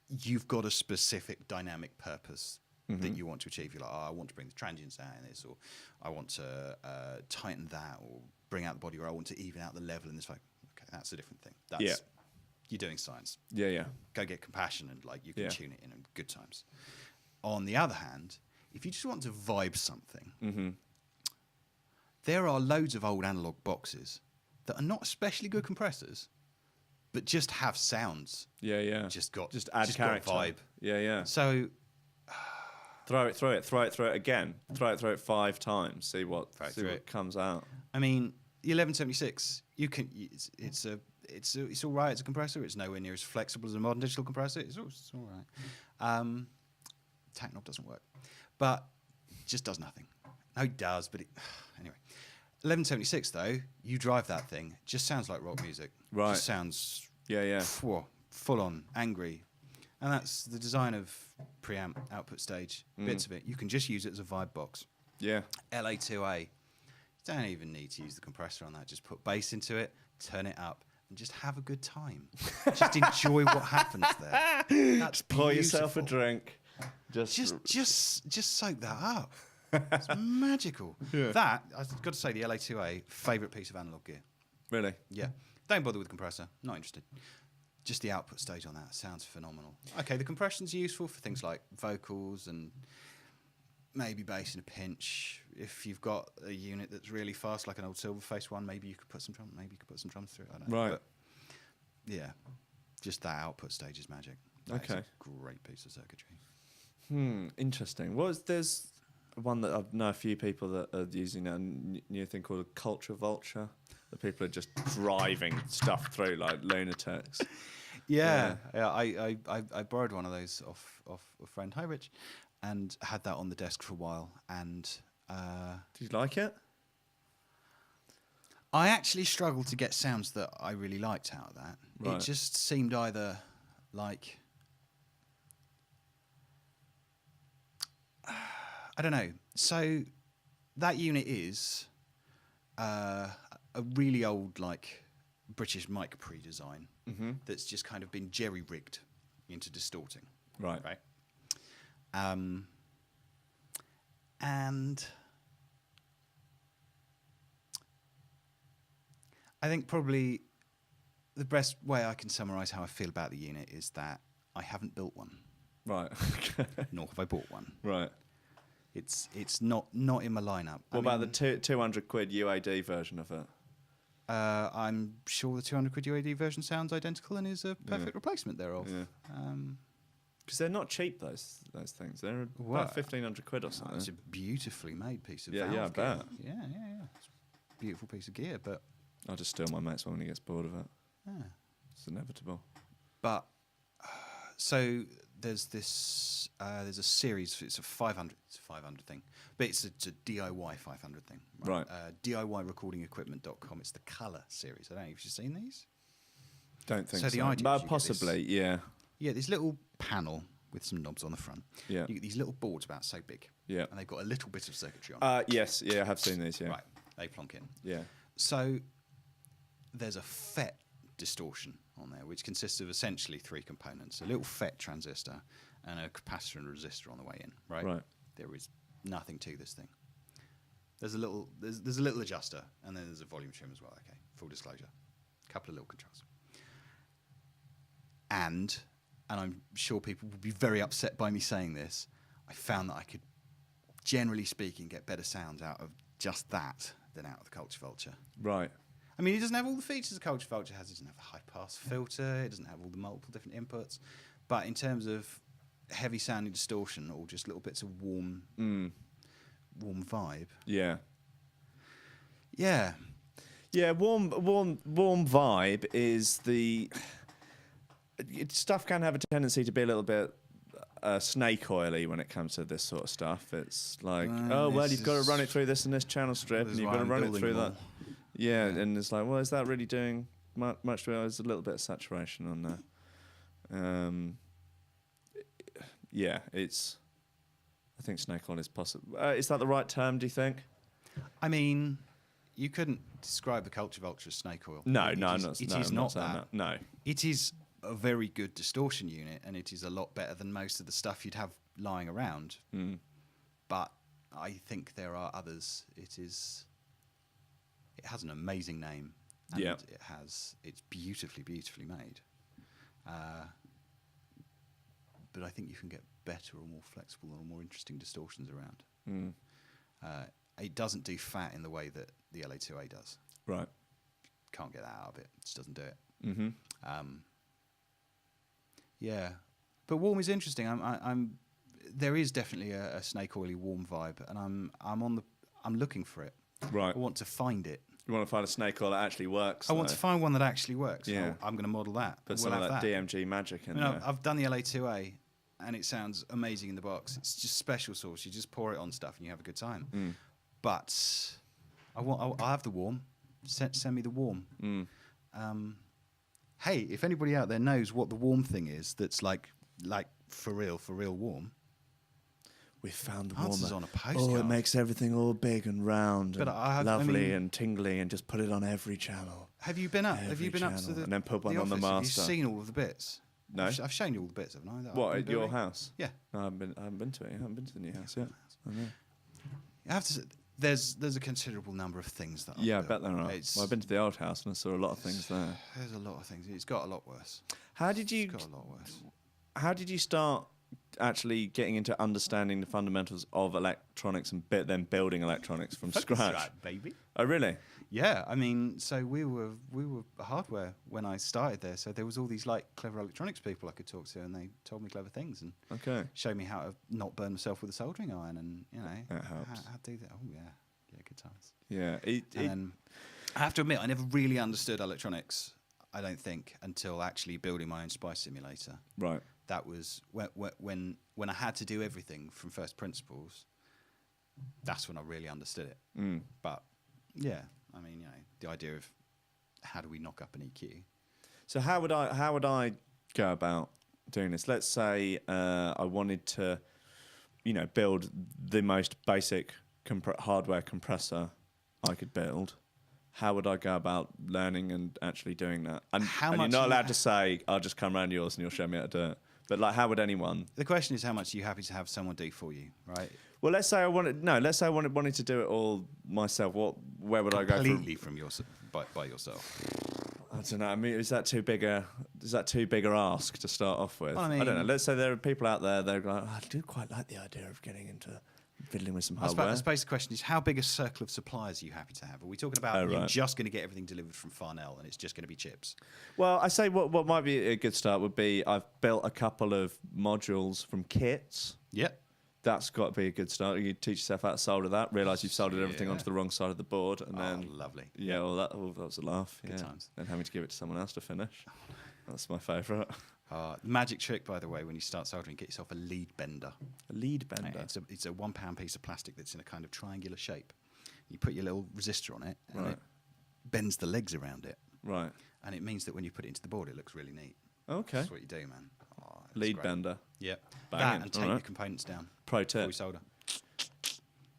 you've got a specific dynamic purpose that you want to achieve, you're like, I want to bring the transients out in this, or I want to tighten that, or bring out the body, or I want to even out the level in this. Like, okay, that's a different thing. That's you're doing science. Yeah. Go get compassion and like you can tune it in good times. On the other hand, if you just want to vibe something, there are loads of old analog boxes that are not especially good compressors, but just have sounds. Yeah. Just add character. Got vibe. Yeah. So throw it again. Throw it 5 times. See what comes out. I mean, the 1176, you can. It's all right. It's a compressor. It's nowhere near as flexible as a modern digital compressor. It's all right. Tack knob doesn't work, but it just does nothing. No, it does, but anyway. 1176 though, you drive that thing, it just sounds like rock music. Right. Just sounds full on, angry. And that's the design of preamp output stage, bits of it. You can just use it as a vibe box. Yeah. LA2A. You don't even need to use the compressor on that. Just put bass into it, turn it up, and just have a good time. Just enjoy what happens there. That's just pour yourself a drink. Just soak that up. It's magical. Yeah. That, I've got to say, the LA2A, favourite piece of analog gear. Really? Yeah. Don't bother with compressor. Not interested. just the output stage on that sounds phenomenal. Okay, the compression's useful for things like vocals and maybe bass in a pinch. If you've got a unit that's really fast, like an old Silverface one, maybe you could put some drums through it. I don't know. Right. But yeah, just that output stage is magic. That is a great piece of circuitry. Interesting. There's one that I know a few people that are using a new thing called a Culture Vulture. The people are just driving stuff through like lunatics. Yeah. I borrowed one of those off a friend, hi Rich, and had that on the desk for a while. And did you like it? I actually struggled to get sounds that I really liked out of that. Right. It just seemed either like, I don't know. So that unit is a really old, like, British mic pre-design that's just kind of been jerry-rigged into distorting. Right. And I think probably the best way I can summarise how I feel about the unit is that I haven't built one. Right. Nor have I bought one. Right. It's not in my lineup. What about the £200 UAD version of it? I'm sure the £200 UAD version sounds identical and is a perfect replacement thereof. Yeah. Because they're not cheap, those things. They're about £1,500 or something. It's a beautifully made piece of I valve bet. gear. Yeah. It's a beautiful piece of gear, but I'll just steal my mate's one when he gets bored of it. yeah. It's inevitable. But so there's this. There's a series. It's a 500. It's a 500 thing, but it's a DIY 500 thing. Right. DIYrecordingequipment.com. It's the Colour series. I don't know if you've seen these. Don't think so. So the idea is you possibly, yeah. Yeah, this little panel with some knobs on the front. Yeah. You get these little boards about so big. Yeah. And they've got a little bit of circuitry on. Yes. Yeah, I have seen these. Yeah. Right. They plonk in. Yeah. So there's a Fete Distortion on there, which consists of essentially three components: a little Fete transistor and a capacitor and a resistor on the way in. Right. Right. There is nothing to this thing. There's a little adjuster, and then there's a volume trim as well. Okay, full disclosure. A couple of little controls. And I'm sure people will be very upset by me saying this, I found that I could, generally speaking, get better sounds out of just that than out of the Culture Vulture. Right. I mean, it doesn't have all the features the Culture Vulture has. It doesn't have a high-pass filter. It doesn't have all the multiple different inputs. But in terms of heavy-sounding distortion or just little bits of warm vibe. Yeah. Yeah. Yeah, warm vibe is the... Stuff can have a tendency to be a little bit snake oily when it comes to this sort of stuff. It's like, you've got to run it through this and this channel strip, and you've got to run it through that. Yeah, and it's like, well, is that really doing much to it? There's a little bit of saturation on there. I think snake oil is possible. Is that the right term, do you think? I mean, you couldn't describe the Culture Vulture as snake oil. No, It is not that. No. It is a very good distortion unit, and it is a lot better than most of the stuff you'd have lying around. But I think there are others. It has an amazing name, and it's beautifully made. But I think you can get better or more flexible or more interesting distortions around. It doesn't do fat in the way that the LA2A does. Right. Can't get that out of it. Just doesn't do it. Mm-hmm. Yeah, but warm is interesting. There is definitely a snake oily warm vibe, and I'm looking for it. Right. I want to find it. You want to find a snake oil that actually works. I want to find one that actually works. Yeah. I'm going to model that. Put some of that DMG magic in there. I've done the LA2A, and it sounds amazing in the box. It's just special sauce. You just pour it on stuff, and you have a good time. But I'll have the warm. Send me the warm. Hey, if anybody out there knows what the warm thing is, that's like for real warm. We found the Answers warmer. on a postcard. It makes everything all big and round and lovely and tingly, and just put it on every channel. Have you been up? Have you been up to the and then put one on the office? master? Have you seen all of the bits? No, I've shown you all the bits, haven't I? What, at your house? Yeah. No, I haven't been to it. I haven't been to the new house yet. I know. I have to say, There's a considerable number of things that Yeah, I I've bet built. there are. Well, I've been to the old house and I saw a lot of things there. There's a lot of things. It's got a lot worse. How did you? It's got a lot worse. How did you start actually getting into understanding the fundamentals of electronics and then building electronics from scratch? Right, baby. Oh, really? Yeah, I mean, so we were hardware when I started there. So there was all these like clever electronics people I could talk to, and they told me clever things and Okay. showed me how to not burn myself with a soldering iron, and That helps. how to do that. Oh yeah, good times. Yeah. And I have to admit, I never really understood electronics. I don't think until actually building my own spy simulator. Right. That was when I had to do everything from first principles. That's when I really understood it. Mm. But yeah, I mean, the idea of how do we knock up an EQ? So how would I go about doing this? Let's say I wanted to, build the most basic hardware compressor I could build. How would I go about learning and actually doing that? And you're not allowed to say, I'll just come around yours and you'll show me how to do it. But like, how would anyone? The question is, how much are you happy to have someone do for you, right? Well, let's say I wanted to do it all myself. Where would I go? Completely by yourself. I don't know. I mean, is that too big a ask to start off with? Well, I I don't know. mean- Let's say there are people out there that are going, I do quite like the idea of getting into fiddling with some hardware. I suppose the question is, how big a circle of suppliers are you happy to have? Are we talking about you're just going to get everything delivered from Farnell and it's just going to be chips? Well, I say what might be a good start would be I've built a couple of modules from kits. Yep. That's got to be a good start. You teach yourself how to solder that, realise you've soldered everything Yeah. onto the wrong side of the board, and then Lovely. yeah, well that was a laugh. Good yeah. times. Then having to give it to someone else to finish. That's my favourite. The magic trick, by the way, when you start soldering, get yourself a lead bender. A lead bender. It's a £1 piece of plastic that's in a kind of triangular shape. You put your little resistor on it, and Right. it bends the legs around it. Right. And it means that when you put it into the board, it looks really neat. Okay. That's what you do, man. It's Lead great. bender. Yep. Banging. That and tape Alright. your components down Pro before tip. we solder.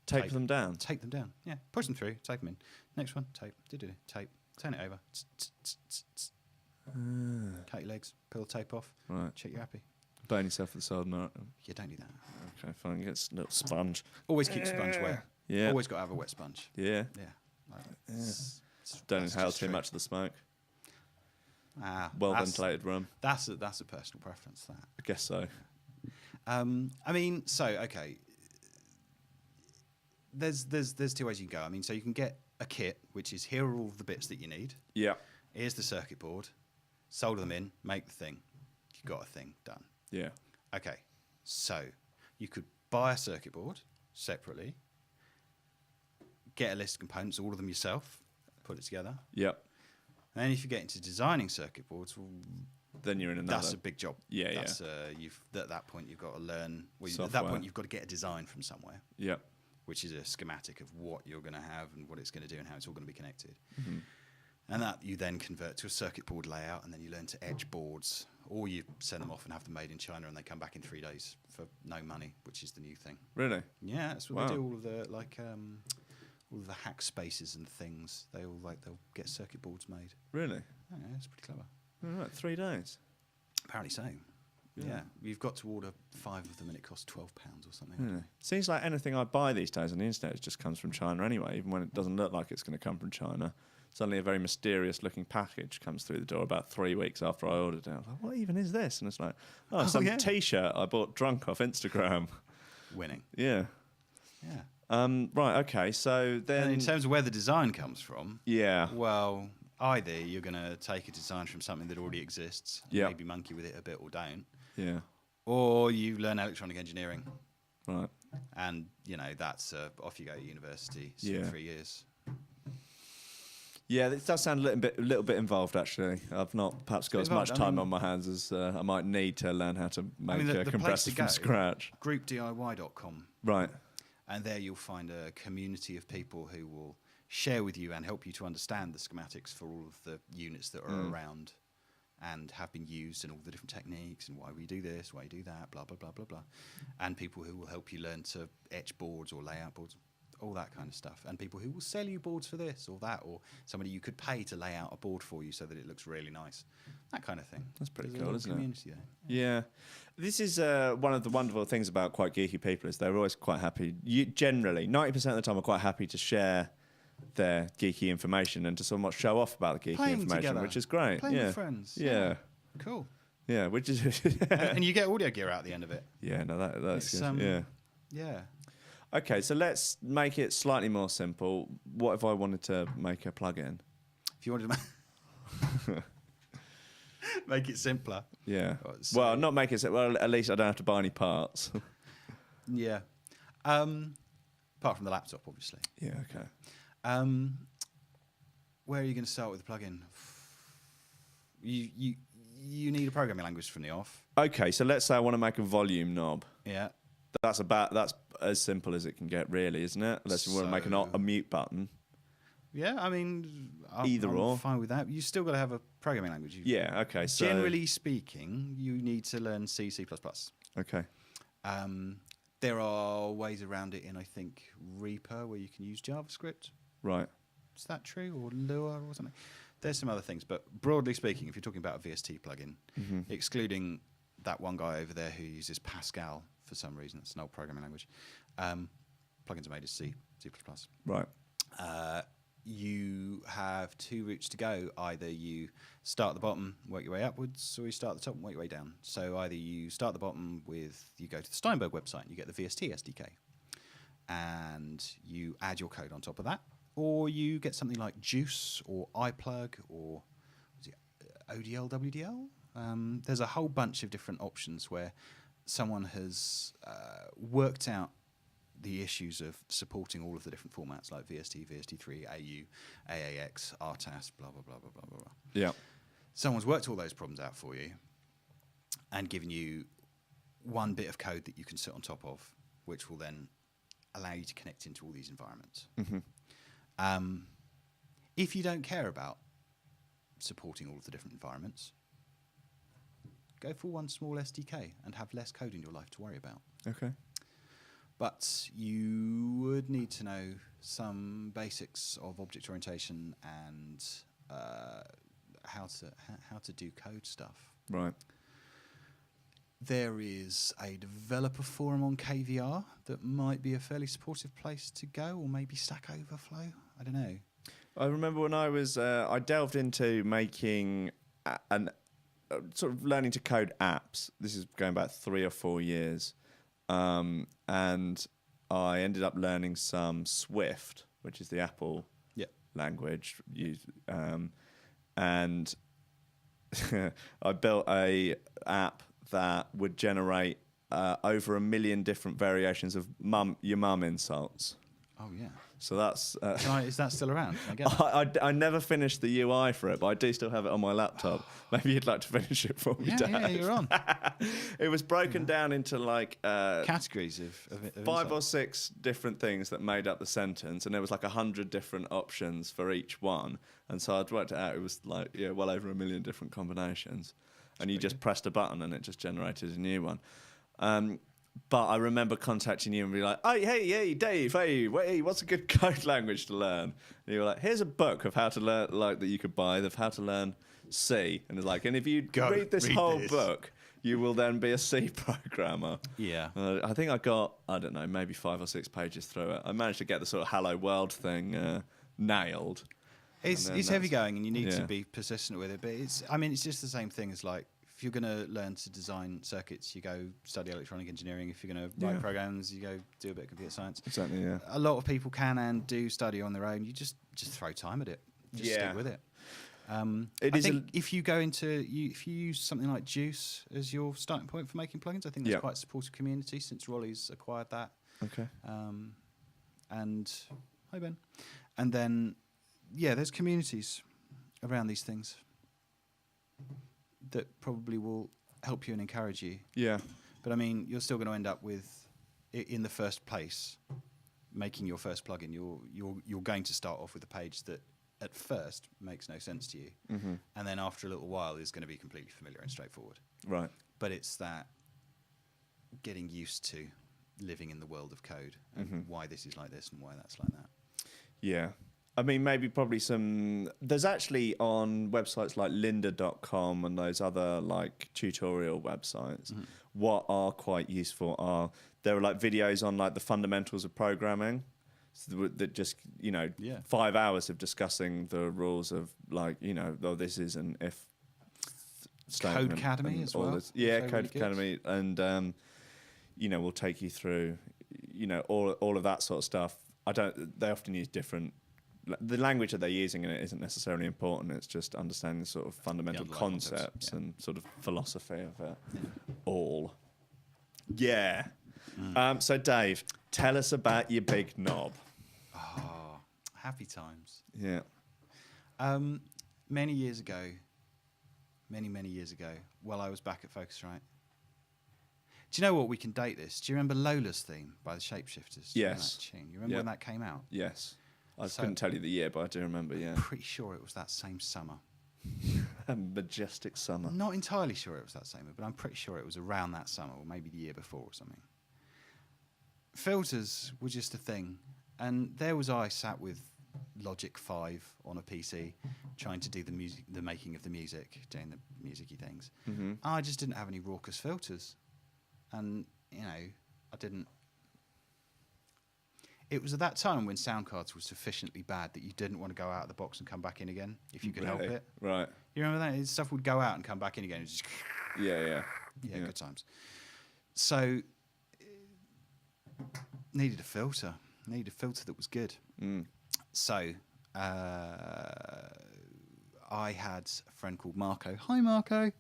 Tape them down. Take them down. Yeah. Push them through. Take them in. Next one. Tape. Tape. Turn it over. Cut your legs. Peel the tape off. Right. Check you're happy. Burn yourself with the solder. No. You don't do that. Okay, fine. Get a little sponge. Always keep sponge wet. Yeah. Always got to have a wet sponge. Yeah. Yeah. Don't that's inhale just too true. much of the smoke. Well, Ventilated room. That's a personal preference. That. I guess so. I mean, so okay. There's two ways you can go. I mean, so you can get a kit, which is here are all the bits that you need. Yeah. Here's the circuit board. Solder them in. Make the thing. You've got a thing done. Yeah. Okay. So you could buy a circuit board separately. Get a list of components, all of them yourself. Put it together. Yep. And then if you get into designing circuit boards, well, Then you're in another. that's a big job. Yeah, that's, you've at that point you've got to learn. Well, at that Software. point you've got to get a design from somewhere, Yep. which is a schematic of what you're going to have and what it's going to do and how it's all going to be connected. Mm-hmm. And that you then convert to a circuit board layout, and then you learn to etch boards, or you send them off and have them made in China, and they come back in 3 days for no money, which is the new thing. Really? Yeah, that's what Wow. they do. All of the all of the hack spaces and things. They'll get circuit boards made. Really? Oh, yeah, it's pretty clever. All right. 3 days. Apparently so. Yeah. You've got to order 5 of them, and it costs £12 or something. Yeah. Seems like anything I buy these days on the internet just comes from China anyway, even when it doesn't look like it's going to come from China. Suddenly a very mysterious-looking package comes through the door about 3 weeks after I ordered it. I was like, what even is this? And it's like, some yeah. T-shirt I bought drunk off Instagram. Winning. Yeah. Yeah. Right, okay, so then... And in terms of where the design comes from, yeah. well, either you're going to take a design from something that already exists, and Yeah. maybe monkey with it a bit or don't, Yeah. or you learn electronic engineering, Right. and, that's off you go to university, Yeah. 3 years. Yeah, it does sound a little bit involved, actually. I've not perhaps got as much involved. I time mean- on my hands as I might need to learn how to make the a place compressor to from go- scratch. GroupDIY.com. Right. And there you'll find a community of people who will share with you and help you to understand the schematics for all of the units that are around and have been used and all the different techniques and why we do this, why you do that, blah, blah, blah, blah, blah. And people who will help you learn to etch boards or lay out boards. all that kind of stuff, and people who will sell you boards for this or that, or somebody you could pay to lay out a board for you so that it looks really nice, that kind of thing. That's pretty There's a cool, lot of isn't it? community there. Yeah. This is one of the wonderful things about quite geeky people is they're always quite happy. Generally, 90% of the time are quite happy to share their geeky information and to somewhat show off about the geeky Playing information, together. which is great. Playing yeah. with friends. Yeah. Cool. Yeah, which is... And you get audio gear out at the end of it. Yeah, no, that's It's, good. Yeah. Yeah. Okay, so let's make it slightly more simple. What if I wanted to make a plugin? If you wanted to make it simpler. Yeah. So- Well, not make it... Well, at least I don't have to buy any parts. Yeah. Apart from the laptop, obviously. Yeah, okay. Where are you going to start with the plugin? You need a programming language from the off. Okay, so let's say I want to make a volume knob. Yeah. That's as simple as it can get, really, isn't it? Unless you want to make a mute button. Yeah, I mean, Either I'm or. fine with that. You still got to have a programming language. Yeah, okay. So Generally speaking, you need to learn C, C++. Okay. There are ways around it in, I think, Reaper, where you can use JavaScript. Right. Is that true? Or Lua or something? There's some other things. But broadly speaking, if you're talking about a VST plugin, excluding that one guy over there who uses Pascal for some reason, it's an old programming language, plugins are made as C, C++. Right. You have two routes to go. Either you start at the bottom, work your way upwards, or you start at the top and work your way down. So either you start at the bottom you go to the Steinberg website and you get the VST SDK, and you add your code on top of that, or you get something like Juice or iPlug or ODL, WDL. There's a whole bunch of different options where someone has worked out the issues of supporting all of the different formats like VST, VST3, AU, AAX, RTAS, blah, blah, blah, blah, blah, blah. Yeah. Someone's worked all those problems out for you and given you one bit of code that you can sit on top of, which will then allow you to connect into all these environments. If you don't care about supporting all of the different environments, go for one small SDK and have less code in your life to worry about. Okay. But you would need to know some basics of object orientation and how to do code stuff. Right. There is a developer forum on KVR that might be a fairly supportive place to go, or maybe Stack Overflow. I don't know. I remember when I was I delved into making sort of learning to code apps. This is going back 3 or 4 years. And I ended up learning some Swift, which is the Apple language. And I built a app that would generate over 1 million different variations of your mum insults. Oh, yeah. So that's... Is that still around? Can I get that? I never finished the UI for it, but I do still have it on my laptop. Maybe you'd like to finish it for me, Dad. Yeah, you're on. It was broken down into like... categories of 5 or 6 different things that made up the sentence, and there was like 100 different options for each one. And so I'd worked it out. It was like, well over 1 million different combinations. And you just pressed a button and it just generated a new one. But I remember contacting you and be like, oh, hey, Dave, what's a good code language to learn? And you were like, here's a book of how to learn, like, that you could buy, of how to learn C. And it's like, and if you read this whole book, you will then be a C programmer. Yeah. I think I got, I don't know, maybe 5 or 6 pages through it. I managed to get the sort of Hello World thing nailed. It's heavy going, and you need to be persistent with it. But it's just the same thing as like, if you're going to learn to design circuits, you go study electronic engineering. If you're going to write programs, you go do a bit of computer science. Exactly, yeah. A lot of people can and do study on their own. You just throw time at it. Just stick with it. I think if you use something like Juice as your starting point for making plugins, I think that's quite a supportive community since Rolly's acquired that. Okay. And hi Ben. And then there's communities around these things that probably will help you and encourage you. Yeah. But I mean, you're still going to end up with, in the first place, making your first plugin. You're going to start off with a page that at first makes no sense to you, and then after a little while is going to be completely familiar and straightforward. Right. But it's that getting used to living in the world of code and why this is like this and why that's like that. Yeah. I mean, maybe probably there's actually on websites like lynda.com and those other like tutorial websites, what are quite useful there are like videos on like the fundamentals of programming that just, 5 hours of discussing the rules of like, this is an if statement. Code Academy as well. Yeah, Code Academy. And, we'll take you through, all of that sort of stuff. They often use different, the language that they're using in it isn't necessarily important. It's just understanding sort of fundamental concepts and sort of philosophy of it all. Yeah. So Dave, tell us about your big knob. Oh, happy times. Yeah. Many years ago, while I was back at Focusrite. Do you know what? We can date this. Do you remember Lola's theme by the Shapeshifters? Yes. You remember when that came out? Yes. I couldn't tell you the year, but I do remember, yeah. I'm pretty sure it was that same summer. A majestic summer. I'm not entirely sure it was that same, but I'm pretty sure it was around that summer, or maybe the year before or something. Filters were just a thing, and there was I sat with Logic 5 on a PC, trying to do the making of the music, doing the musicy things. I just didn't have any raucous filters, and I didn't. It was at that time when sound cards were sufficiently bad that you didn't want to go out of the box and come back in again if you could help it. Right. You remember that? Stuff would go out and come back in again. It was just Yeah, good times. So, needed a filter. Needed a filter that was good. So, I had a friend called Marco. Hi, Marco.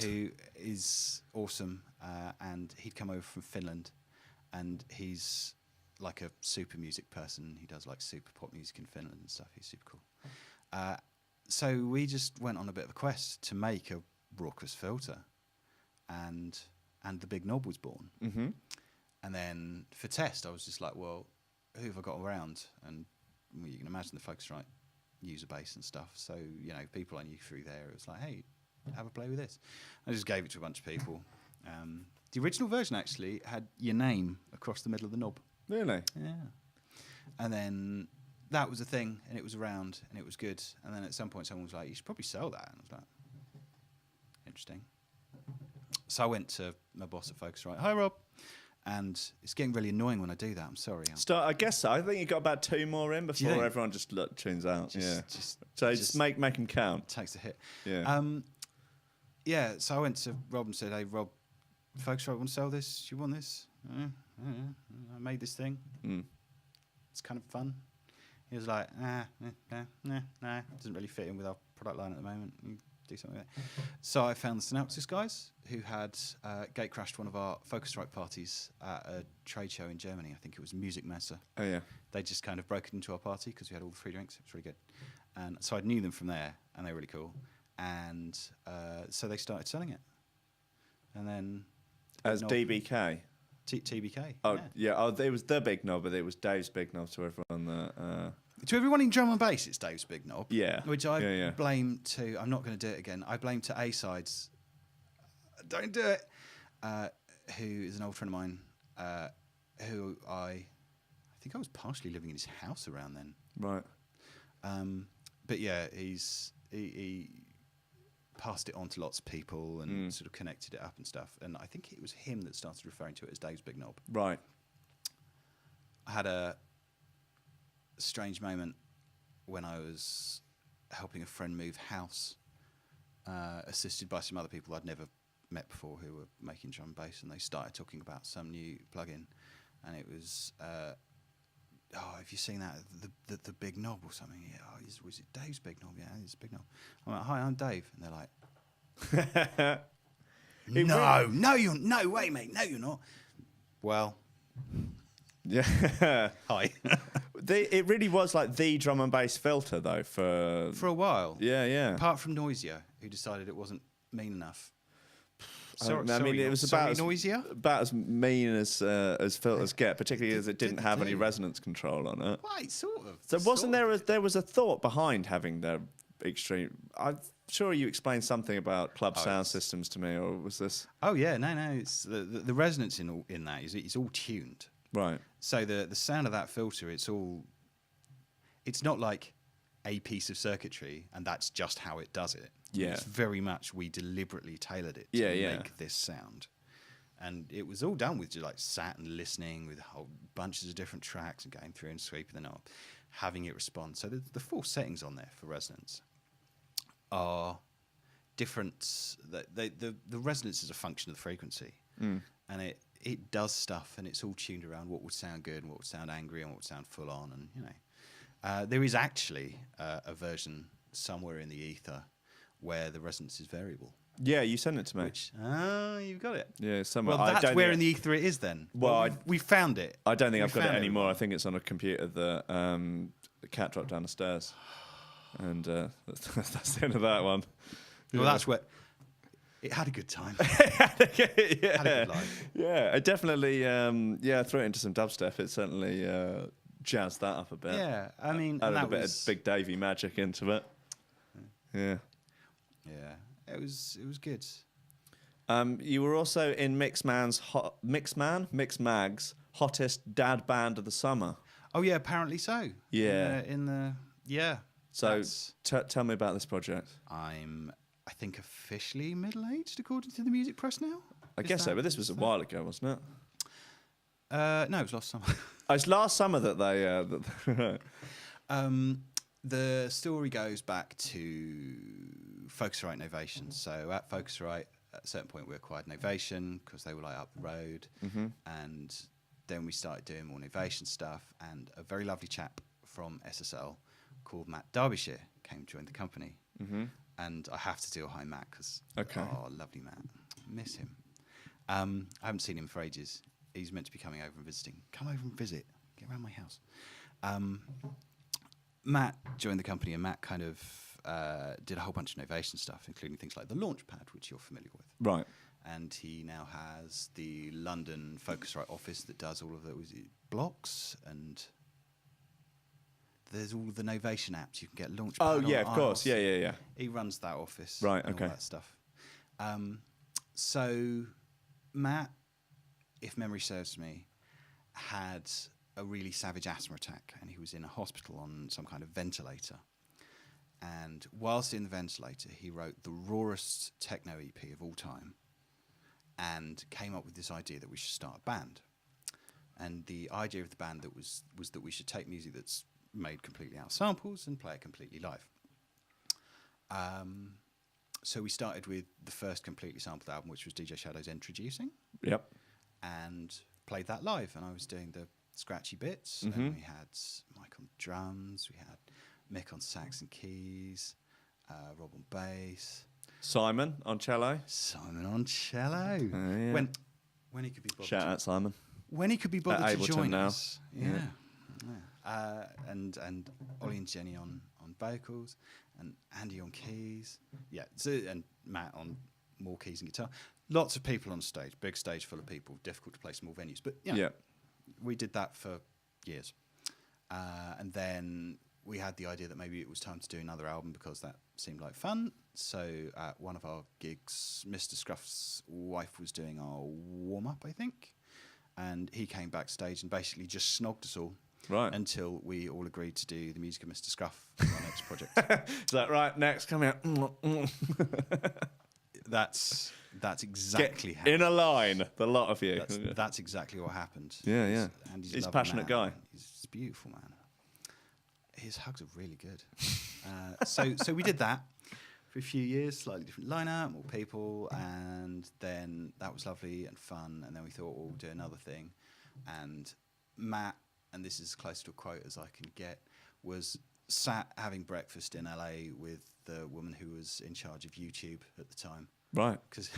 Who is awesome. And he'd come over from Finland. And he's like a super music person. He does like super pop music in Finland and stuff. He's super cool. So we just went on a bit of a quest to make a raucous filter, and the big knob was born. And then for test, I was just like, well, who have I got around? And you can imagine the Focusrite user base and stuff. So people I knew through there. It was like, hey, have a play with this. I just gave it to a bunch of people. The original version actually had your name across the middle of the knob. Really? Yeah. And then that was a thing, and it was around, and it was good. And then at some point, someone was like, you should probably sell that. And I was like, interesting. So I went to my boss at Focusrite. Hi, Rob. And it's getting really annoying when I do that. I'm sorry. I guess so. I think you got about 2 more in before everyone just tunes out. Just make them count. Takes a hit. Yeah. So I went to Rob and said, hey, Rob, Focusrite want to sell this? Do you want this? I made this thing. It's kind of fun. He was like, nah, doesn't really fit in with our product line at the moment. You do something with it. So I found the Synopsys guys who had gatecrashed one of our Focusrite parties at a trade show in Germany. I think it was Music Messe. Oh, yeah. They just kind of broke it into our party because we had all the free drinks. It was really good. And so I knew them from there, and they were really cool. And so they started selling it. And then... As DBK? TBK. Oh, yeah. Oh, it was the big knob, but it was Dave's big knob to everyone that... To everyone in drum and bass, it's Dave's big knob. Yeah. Which I blame to... I'm not going to do it again. I blame to A-Sides. Don't do it. Who is an old friend of mine, who I think I was partially living in his house around then. Right. But yeah, he passed it on to lots of people and sort of connected it up and stuff. And I think it was him that started referring to it as Dave's big knob. Right. I had a strange moment when I was helping a friend move house, assisted by some other people I'd never met before who were making drum and bass, and they started talking about some new plugin, and it was have you seen that the big knob or something? Yeah, was it Dave's big knob? Yeah, it's big knob. I'm like, hi, I'm Dave, and they're like, no, wait, mate, no, you're not. Well, yeah, hi. It really was like the drum and bass filter though for a while. Yeah. Apart from Noisier, who decided it wasn't mean enough. It was about as mean as filters get, particularly as it didn't have any resonance control on it. Right, sort of. So there was a thought behind having the extreme. I'm sure you explained something about club sound it's- systems to me, or was this Oh yeah, no. It's the resonance in that is it's all tuned. right? So the sound of that filter, it's not like a piece of circuitry and that's just how it does it. Yeah. It's very much we deliberately tailored it to make this sound. And it was all done with just like sat and listening with whole bunches of different tracks and going through and sweeping them up, having it respond. So the 4 settings on there for resonance are different. The resonance is a function of the frequency. And it does stuff, and it's all tuned around what would sound good and what would sound angry and what would sound full on. And, you know, there is actually a version somewhere in the ether where the resonance is variable. Yeah, you sent it to me. You've got it. Yeah, somewhere. Well, that's where in the ether it is then. Well, we found it. I don't think We I've got it found anymore. I think it's on a computer that the cat dropped down the stairs. And that's the end of that one. Well, that's where it had a good time. Had a good life. Yeah, I definitely threw it into some dubstep. It certainly jazzed that up a bit. Yeah, I mean, Added and a bit of Big Davy magic into it. Yeah. Yeah, it was good. You were also in Mixmag's hottest dad band of the summer. Oh yeah, apparently so. Yeah. So tell me about this project. I'm, I think, officially middle-aged according to the music press now. I guess so, but this was a while ago, wasn't it? No, it was last summer. Oh, it's last summer that they. The story goes back to Focusrite Novation. So at Focusrite, at a certain point, we acquired Novation because they were like up the road, and then we started doing more Novation stuff. And a very lovely chap from SSL called Matt Derbyshire came to join the company. And I have to do a hi Matt because oh, lovely Matt, miss him. I haven't seen him for ages. He's meant to be coming over and visiting. Come over and visit. Get around my house. Matt joined the company, and Matt kind of did a whole bunch of Novation stuff, including things like the Launchpad, which you're familiar with. Right. And he now has the London Focusrite office that does all of those blocks, and there's all the Novation apps. You can get Launchpad. Oh, yeah, of on course. iOS. Yeah. He runs that office. Right, and okay. all that stuff. So Matt, if memory serves me, had a really savage asthma attack, and he was in a hospital on some kind of ventilator. And whilst in the ventilator, he wrote the rawest techno EP of all time and came up with this idea that we should start a band. And the idea of the band that was that we should take music that's made completely out of samples and play it completely live. So we started with the first completely sampled album, which was DJ Shadow's Introducing. Yep. And played that live, and I was doing the scratchy bits, and we had Mike on drums, we had Mick on sax and keys, Rob on bass, Simon on cello. Simon on cello. Yeah. When he could be bothered Shout out Simon. when he could be bothered to Ableton join now. us. And Ollie and Jenny on vocals, and Andy on keys. Yeah, so, and Matt on more keys and guitar. Lots of people on stage, big stage full of people, difficult to play small venues. But Yeah. we did that for years. And then we had the idea that maybe it was time to do another album because that seemed like fun. So at one of our gigs, Mr. Scruff's wife was doing our warm-up, I think. And he came backstage and basically just snogged us all. Right. Until we all agreed to do the music of Mr. Scruff for our next project. Is that right? Next, come here. That's exactly Get in a line, the lot of you. That's exactly what happened. Yeah. And He's a lovely passionate man. guy. He's a beautiful man. His hugs are really good. So we did that for a few years, slightly different lineup, more people, and then that was lovely and fun. And then we thought we'll do another thing. And Matt, and this is as close to a quote as I can get, was sat having breakfast in LA with the woman who was in charge of YouTube at the time. Right. Because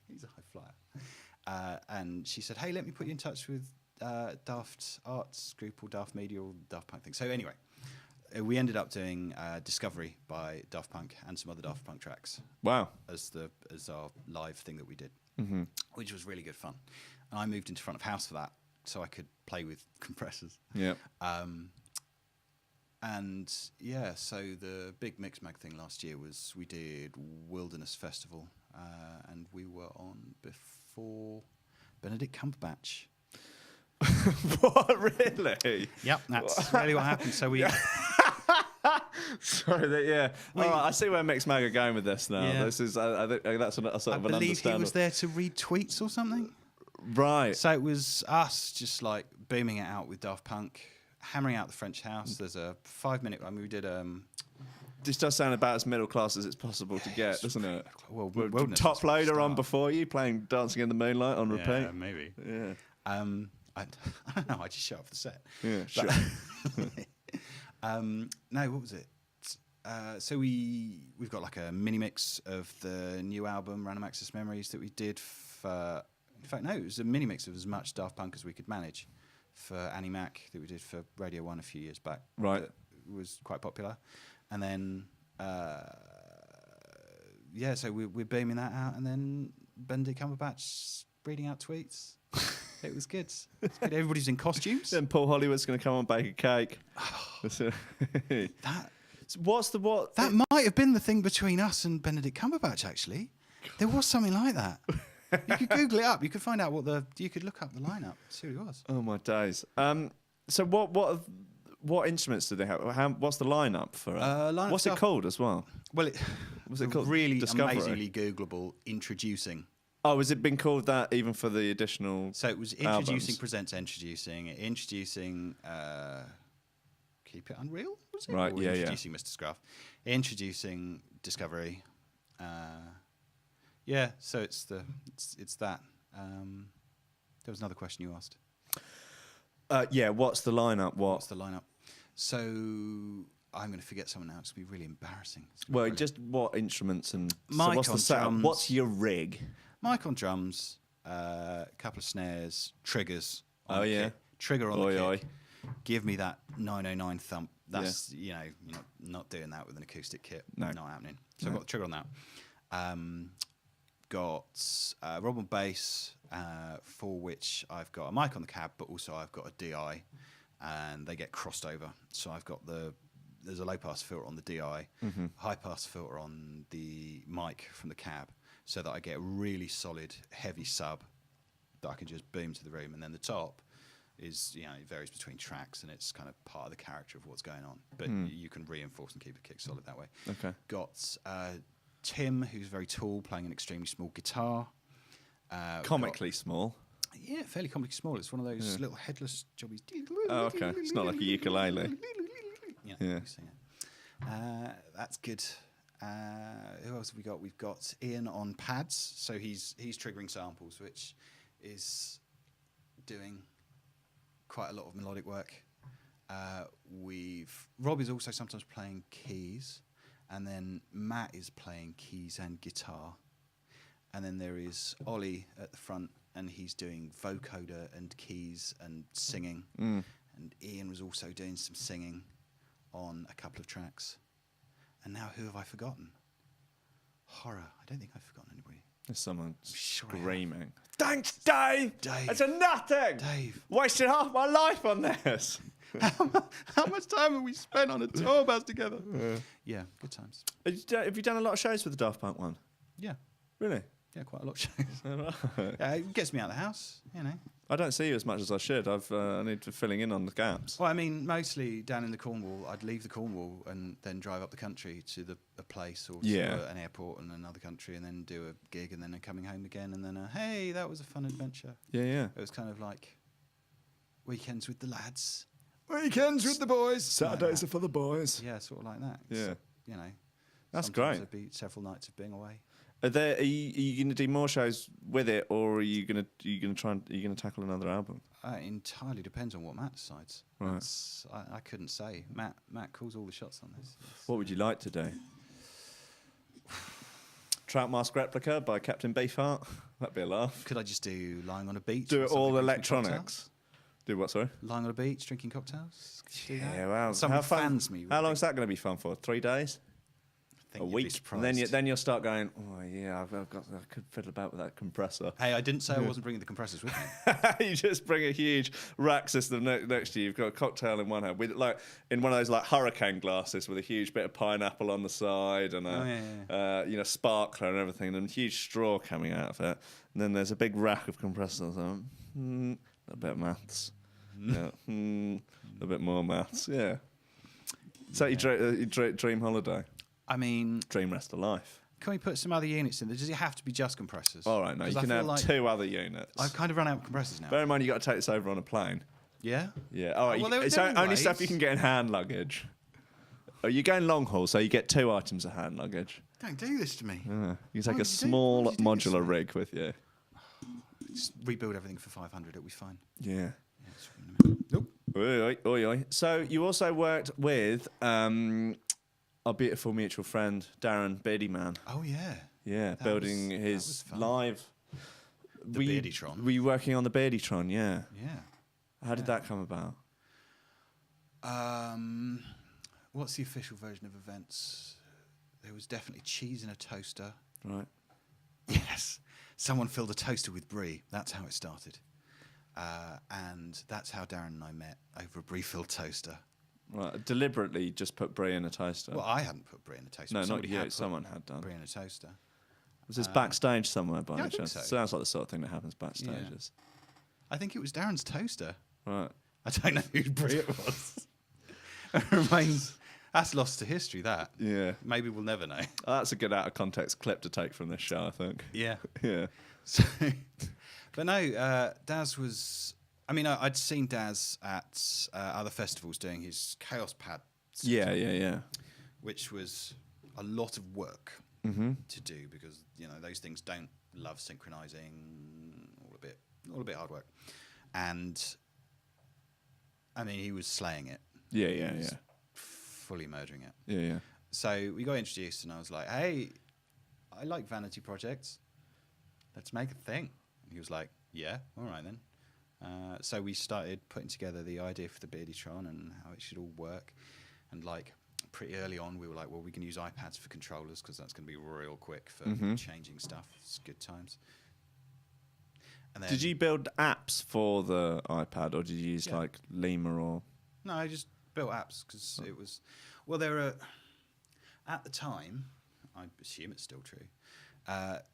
he's a high flyer. And she said, hey, let me put you in touch with Daft Arts group or Daft Media or Daft Punk thing. So anyway, we ended up doing Discovery by Daft Punk and some other Daft Punk tracks. Wow. As our live thing that we did, which was really good fun. And I moved into front of house for that so I could play with compressors. Yeah. And yeah, so the big Mix Mag thing last year was we did Wilderness Festival, and we were on before Benedict Cumberbatch. What, really? Yep, that's really what happened. So we. Sorry, All right, I see where Mix Mag are going with this now. Yeah. This is, I think that's a sort of I an believe he understandable. was there to read tweets or something. Right. So it was us just like booming it out with Daft Punk, hammering out the French house. There's a 5-minute. I mean, we did. This does sound about as middle class as it's possible to get, doesn't it? Well, Top Loader on before you, playing Dancing in the Moonlight on repeat. Yeah, maybe. Yeah. I don't know. I just shut off the set. Yeah, sure. No, what was it? So we've got like a mini mix of the new album Random Access Memories that we did for. In fact, no, it was a mini mix of as much Daft Punk as we could manage for Annie Mac that we did for Radio 1 a few years back. Right. That was quite popular. And then, so we're beaming that out, and then Benedict Cumberbatch reading out tweets. It was good. It's good. Everybody's in costumes. Then Paul Hollywood's going to come on, bake a cake. That might have been the thing between us and Benedict Cumberbatch, actually. There was something like that. You could Google it up. You could find out you could look up the lineup, see what it was. Oh my days. So what instruments do they have? What's the lineup for it? What's it called as well? Well, Was it called really Discovery? amazingly Googleable. Introducing. Oh, has it been called that even for the additional? So it was introducing, presents introducing. Keep It Unreal, was it? Right. Or Yeah. Introducing Mr. Scruff, introducing Discovery. Yeah. So it's that. There was another question you asked. Yeah. What's the lineup? What's the lineup? So I'm going to forget someone now. It's going to be really embarrassing. Well, brilliant. Just what instruments and Mike what's the on setup? drums. What's your rig? Mike on drums, a couple of snares, triggers. On Oh the yeah, kick, trigger on oi, the oi. kick. Give me that 909 thump. That's you're not doing that with an acoustic kit. No. Not happening. So I've got the trigger on that. Got Rob on bass, for which I've got a mic on the cab, but also I've got a DI, and they get crossed over. So I've got there's a low pass filter on the DI, high pass filter on the mic from the cab, so that I get a really solid heavy sub that I can just boom to the room, and then the top is it varies between tracks, and it's kind of part of the character of what's going on, but you can reinforce and keep a kick solid that way. Okay. Got Tim, who's very tall, playing an extremely small guitar. Comically small. Yeah, fairly comically small. It's one of those little headless jobbies. Oh, okay. It's not like a ukulele. Yeah. Yeah. You sing it. That's good. Who else have we got? We've got Ian on pads, so he's triggering samples, which is doing quite a lot of melodic work. Rob is also sometimes playing keys, and then Matt is playing keys and guitar, and then there is Ollie at the front, and he's doing vocoder and keys and singing, and Ian was also doing some singing on a couple of tracks. And now who have I forgotten? Horror. I don't think I've forgotten anybody. There's someone Sure screaming. Thanks, Dave! Dave. It's a nothing! Dave. Wasted half my life on this! How much time have we spent on a tour bus together? Yeah, good times. Have you done a lot of shows with the Daft Punk one? Yeah. Really? Yeah, quite a lot of shows. Yeah, it gets me out of the house, I don't see you as much as I should. I need to filling in on the gaps. Well, I mean, mostly down in the Cornwall. I'd leave the Cornwall and then drive up the country to a place or to an airport in another country, and then do a gig, and then coming home again, and then hey, that was a fun adventure. Yeah. It was kind of like weekends with the lads, weekends with the boys. Saturdays are for the boys. Yeah, sort of like that. Yeah. So, That's sometimes great. There'd be several nights of being away. Are you going to do more shows with it, or are you going to tackle another album? It entirely depends on what Matt decides. Right. I couldn't say. Matt calls all the shots on this. What would you like to do? Trout Mask Replica by Captain Beefheart. That'd be a laugh. Could I just do Lying on a Beach? Do or it something, all drinking electronics. cocktails? Do what, sorry? Lying on a beach, drinking cocktails? Could you do that? Yeah, well, Someone fans me. How long is that going to be fun for? 3 days? think a you'd be week, surprised. and then you'll start going, oh yeah, I could fiddle about with that compressor. Hey, I didn't say I wasn't bringing the compressors with me. You just bring a huge rack system next to you. You've got a cocktail in one hand, with like in one of those like hurricane glasses with a huge bit of pineapple on the side and a sparkler and everything, and a huge straw coming out of it. And then there's a big rack of compressors. A bit of maths, a bit more maths. Yeah. Is that your dream holiday? I mean, Dream rest of life. can we put some other units in there? Does it have to be just compressors? All right, no, you can have 2 other units. I've kind of run out of compressors now. Bear in mind, you got to take this over on a plane. Yeah? Yeah. All right. Well, It's only stuff you can get in hand luggage. Oh, you're going long haul, so you get 2 items of hand luggage. Don't do this to me. You take a small modular rig with you. Just rebuild everything for 500. It'll be fine. Yeah. Nope. Oi, oi, oi. So you also worked with our beautiful mutual friend Darren Beardy Man. Oh yeah. Yeah, building his live. The Beardytron. Were you working on the Beardytron? Yeah. Yeah. How did that come about? What's the official version of events? There was definitely cheese in a toaster. Right. Yes. Someone filled a toaster with brie. That's how it started. And that's how Darren and I met, over a brie-filled toaster. Right. Deliberately just put brie in a toaster. Well, I hadn't put brie in a toaster. No, but not you. Someone had done. Brie in a toaster. Was this backstage somewhere by yeah, any I think chance? so. Sounds like the sort of thing that happens backstages. I think it was Darren's toaster. Right. I don't know whose brie it was. It remains... That's lost to history, that. Yeah. Maybe we'll never know. That's a good out of context clip to take from this show, I think. Yeah. Yeah. So, but no, Daz was... I mean, I'd seen Daz at other festivals doing his Chaos Pad setup, Yeah. which was a lot of work to do because, those things don't love synchronizing, all a bit hard work. And, I mean, he was slaying it. Yeah. Fully murdering it. Yeah. So we got introduced and I was like, hey, I like vanity projects. Let's make a thing. And he was like, yeah, all right then. So we started putting together the idea for the Beardytron and how it should all work. And like pretty early on, we were like, well, we can use iPads for controllers because that's going to be real quick for changing stuff. It's good times. And then, Did you build apps for the iPad or did you use like Lemur or... No, I just built apps because it was... Well, there are... At the time, I assume it's still true,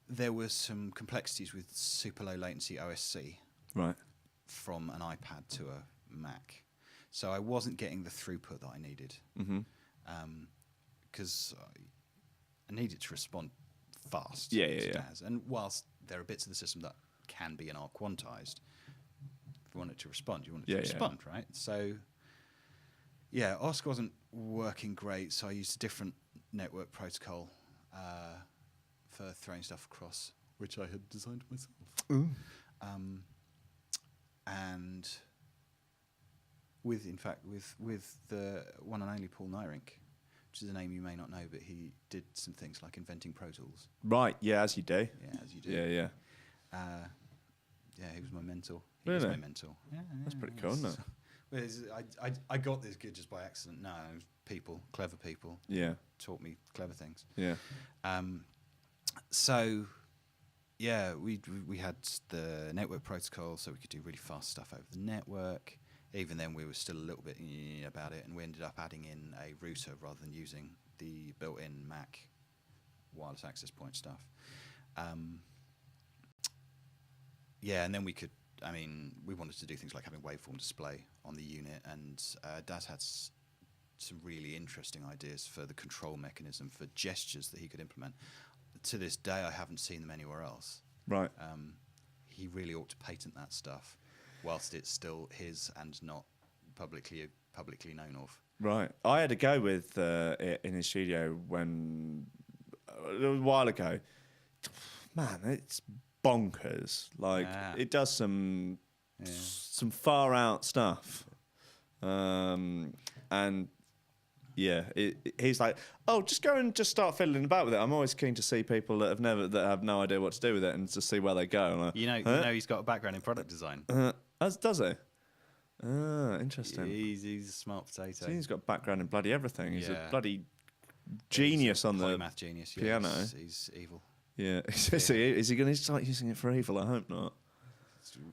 there were some complexities with super low latency OSC. Right. From an iPad to a Mac. So I wasn't getting the throughput that I needed. Because I needed to respond fast. Yeah. And whilst there are bits of the system that can be and are quantized, if you want it to respond, you want it to respond, right? So, yeah, OSC wasn't working great, so I used a different network protocol for throwing stuff across, which I had designed myself. And with the one and only Paul Nyrink, which is a name you may not know, but he did some things like inventing Pro Tools. Right, yeah, as you do. Yeah, as you do. Yeah. Yeah, he was my mentor. He Really? was my mentor. Yeah, That's pretty cool, isn't it? I got this gig just by accident. No, clever people, Yeah. taught me clever things. Yeah. So, yeah, we had the network protocol, so we could do really fast stuff over the network. Even then, we were still a little bit about it, and we ended up adding in a router rather than using the built-in Mac wireless access point stuff. Yeah, and then we wanted to do things like having waveform display on the unit, and Daz had some really interesting ideas for the control mechanism for gestures that he could implement. To this day, I haven't seen them anywhere else. Right. He really ought to patent that stuff, whilst it's still his and not publicly known of. Right. I had a go with it in his studio a little while ago. Man, it's bonkers. Like it does some far out stuff, and yeah, he's like, oh, just go and just start fiddling about with it. I'm always keen to see people that have no idea what to do with it and to see where they go. Like, you know, he's got a background in product design. Does he? Interesting. He's a smart potato. He's got a background in bloody everything. He's a bloody He's a on the polymath genius. Yeah, piano. He's evil. Yeah. Is he going to start using it for evil? I hope not.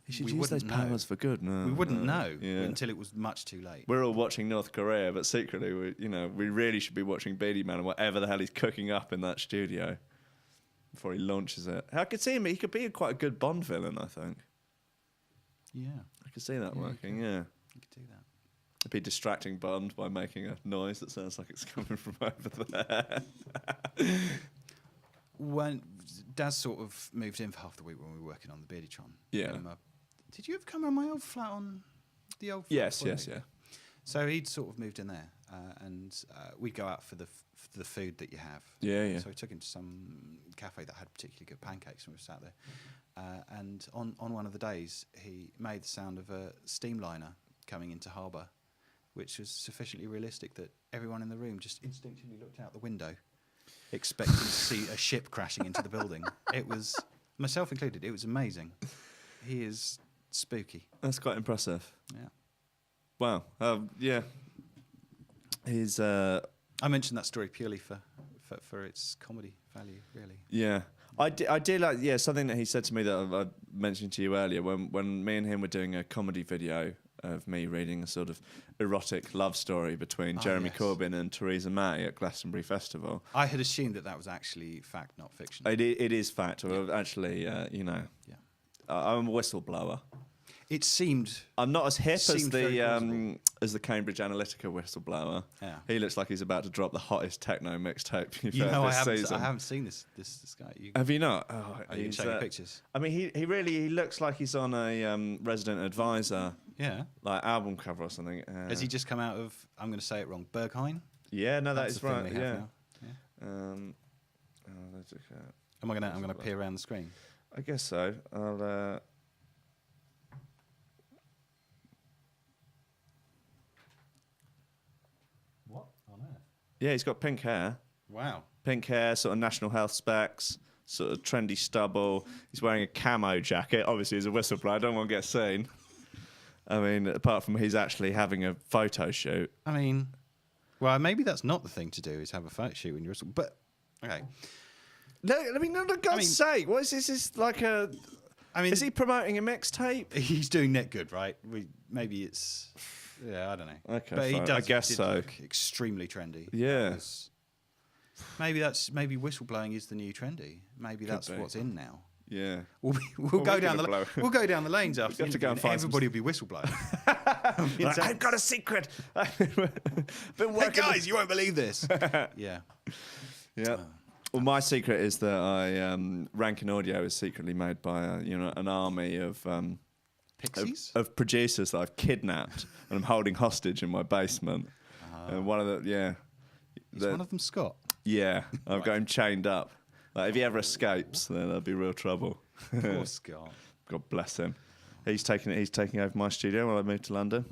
He should use those powers for good. No, we wouldn't know Yeah. until it was much too late. We're all watching North Korea, but secretly, we really should be watching Beady Man and whatever the hell he's cooking up in that studio before he launches it. I could see him. He could be quite a good Bond villain, I think. Yeah. I could see that working, yeah. You could do that. It'd be distracting Bond by making a noise that sounds like it's coming from over there. When Daz sort of moved in for half the week when we were working on the Beardytron. Yeah. Did you ever come around my old flat on the old flat? Yes. So he'd sort of moved in there, and we'd go out for the food that you have. Yeah. So we took him to some cafe that had particularly good pancakes, and we sat there. And on one of the days, he made the sound of a steamliner coming into harbour, which was sufficiently realistic that everyone in the room just instinctively looked out the window, expecting to see a ship crashing into the building. It was, myself included, it was amazing. He is spooky. That's quite impressive. Yeah. Wow. Yeah. He's... I mentioned that story purely for its comedy value, really. Yeah. I do like, something that he said to me that I mentioned to you earlier, when me and him were doing a comedy video of me reading a sort of erotic love story between Jeremy Corbyn and Theresa May at Glastonbury Festival. I had assumed that was actually fact, not fiction. It is fact. Yeah. Well, actually, Yeah. I'm a whistleblower. It seemed... I'm not as hip as the Cambridge Analytica whistleblower. Yeah. He looks like he's about to drop the hottest techno mixtape you've heard I this season. I haven't seen this guy. Have you not? Oh, you can show me pictures. I mean, he really looks like he's on a Resident Advisor like album cover or something. Has he just come out of, I'm going to say it wrong, Berghain? Yeah, no, That's that is right. Yeah. Am I going to peer around the screen? I guess so. I'll... What on earth? Yeah, he's got pink hair. Wow. Pink hair, sort of national health specs, sort of trendy stubble. He's wearing a camo jacket. Obviously, he's a whistleblower. I don't want to get seen. I mean, apart from he's actually having a photo shoot. I mean, well, maybe that's not the thing to do, is have a photo shoot when you're... But, okay. No, I mean, no, for God's sake. What is this? Is like a... I mean... Is he promoting a mixtape? He's doing net good, right? Maybe it's... Yeah, I don't know. Okay, but fine. I guess so. Look extremely trendy. Yeah. Maybe whistleblowing is the new trendy. Maybe that's what's in now. Yeah. We'll go down the lanes after. Have to go and find everybody will be whistleblowing. I've got a secret. Hey guys, you won't believe this. Yeah. Yeah. Well, my secret is that Rankin Audio is secretly made by an army of pixies of producers that I've kidnapped and I'm holding hostage in my basement. And one of is one of them Scott? Yeah, I've got him chained up. Like if he ever escapes, then there'll be real trouble. Poor Scott. God bless him. He's taking over my studio while I move to London,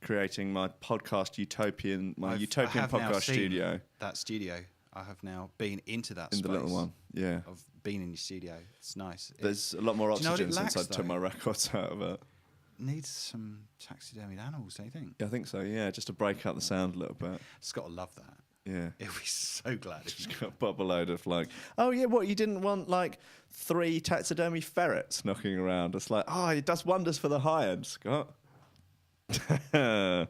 creating my podcast utopian podcast studio. That studio. I have now been into that in space. The little one. Yeah. I've been in your studio. It's nice. There's a lot more oxygen lacks, since I took my records out of it. Needs some taxidermied animals, don't you think? Yeah, I think so. Yeah, just to break up the sound a little bit. Scott will love that. Yeah. He'll be so glad. Just got a bubble load of like, oh yeah, what, you didn't want like 3 taxidermy ferrets knocking around? It's like, it does wonders for the high end, Scott. It's a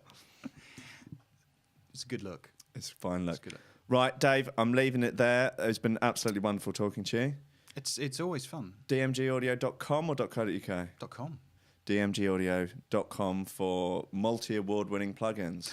good look. It's a fine look. It's a good look. Right, Dave, I'm leaving it there. It's been absolutely wonderful talking to you. It's always fun. DMGaudio.com or .co.uk? .com. DMGaudio.com for multi-award winning plugins.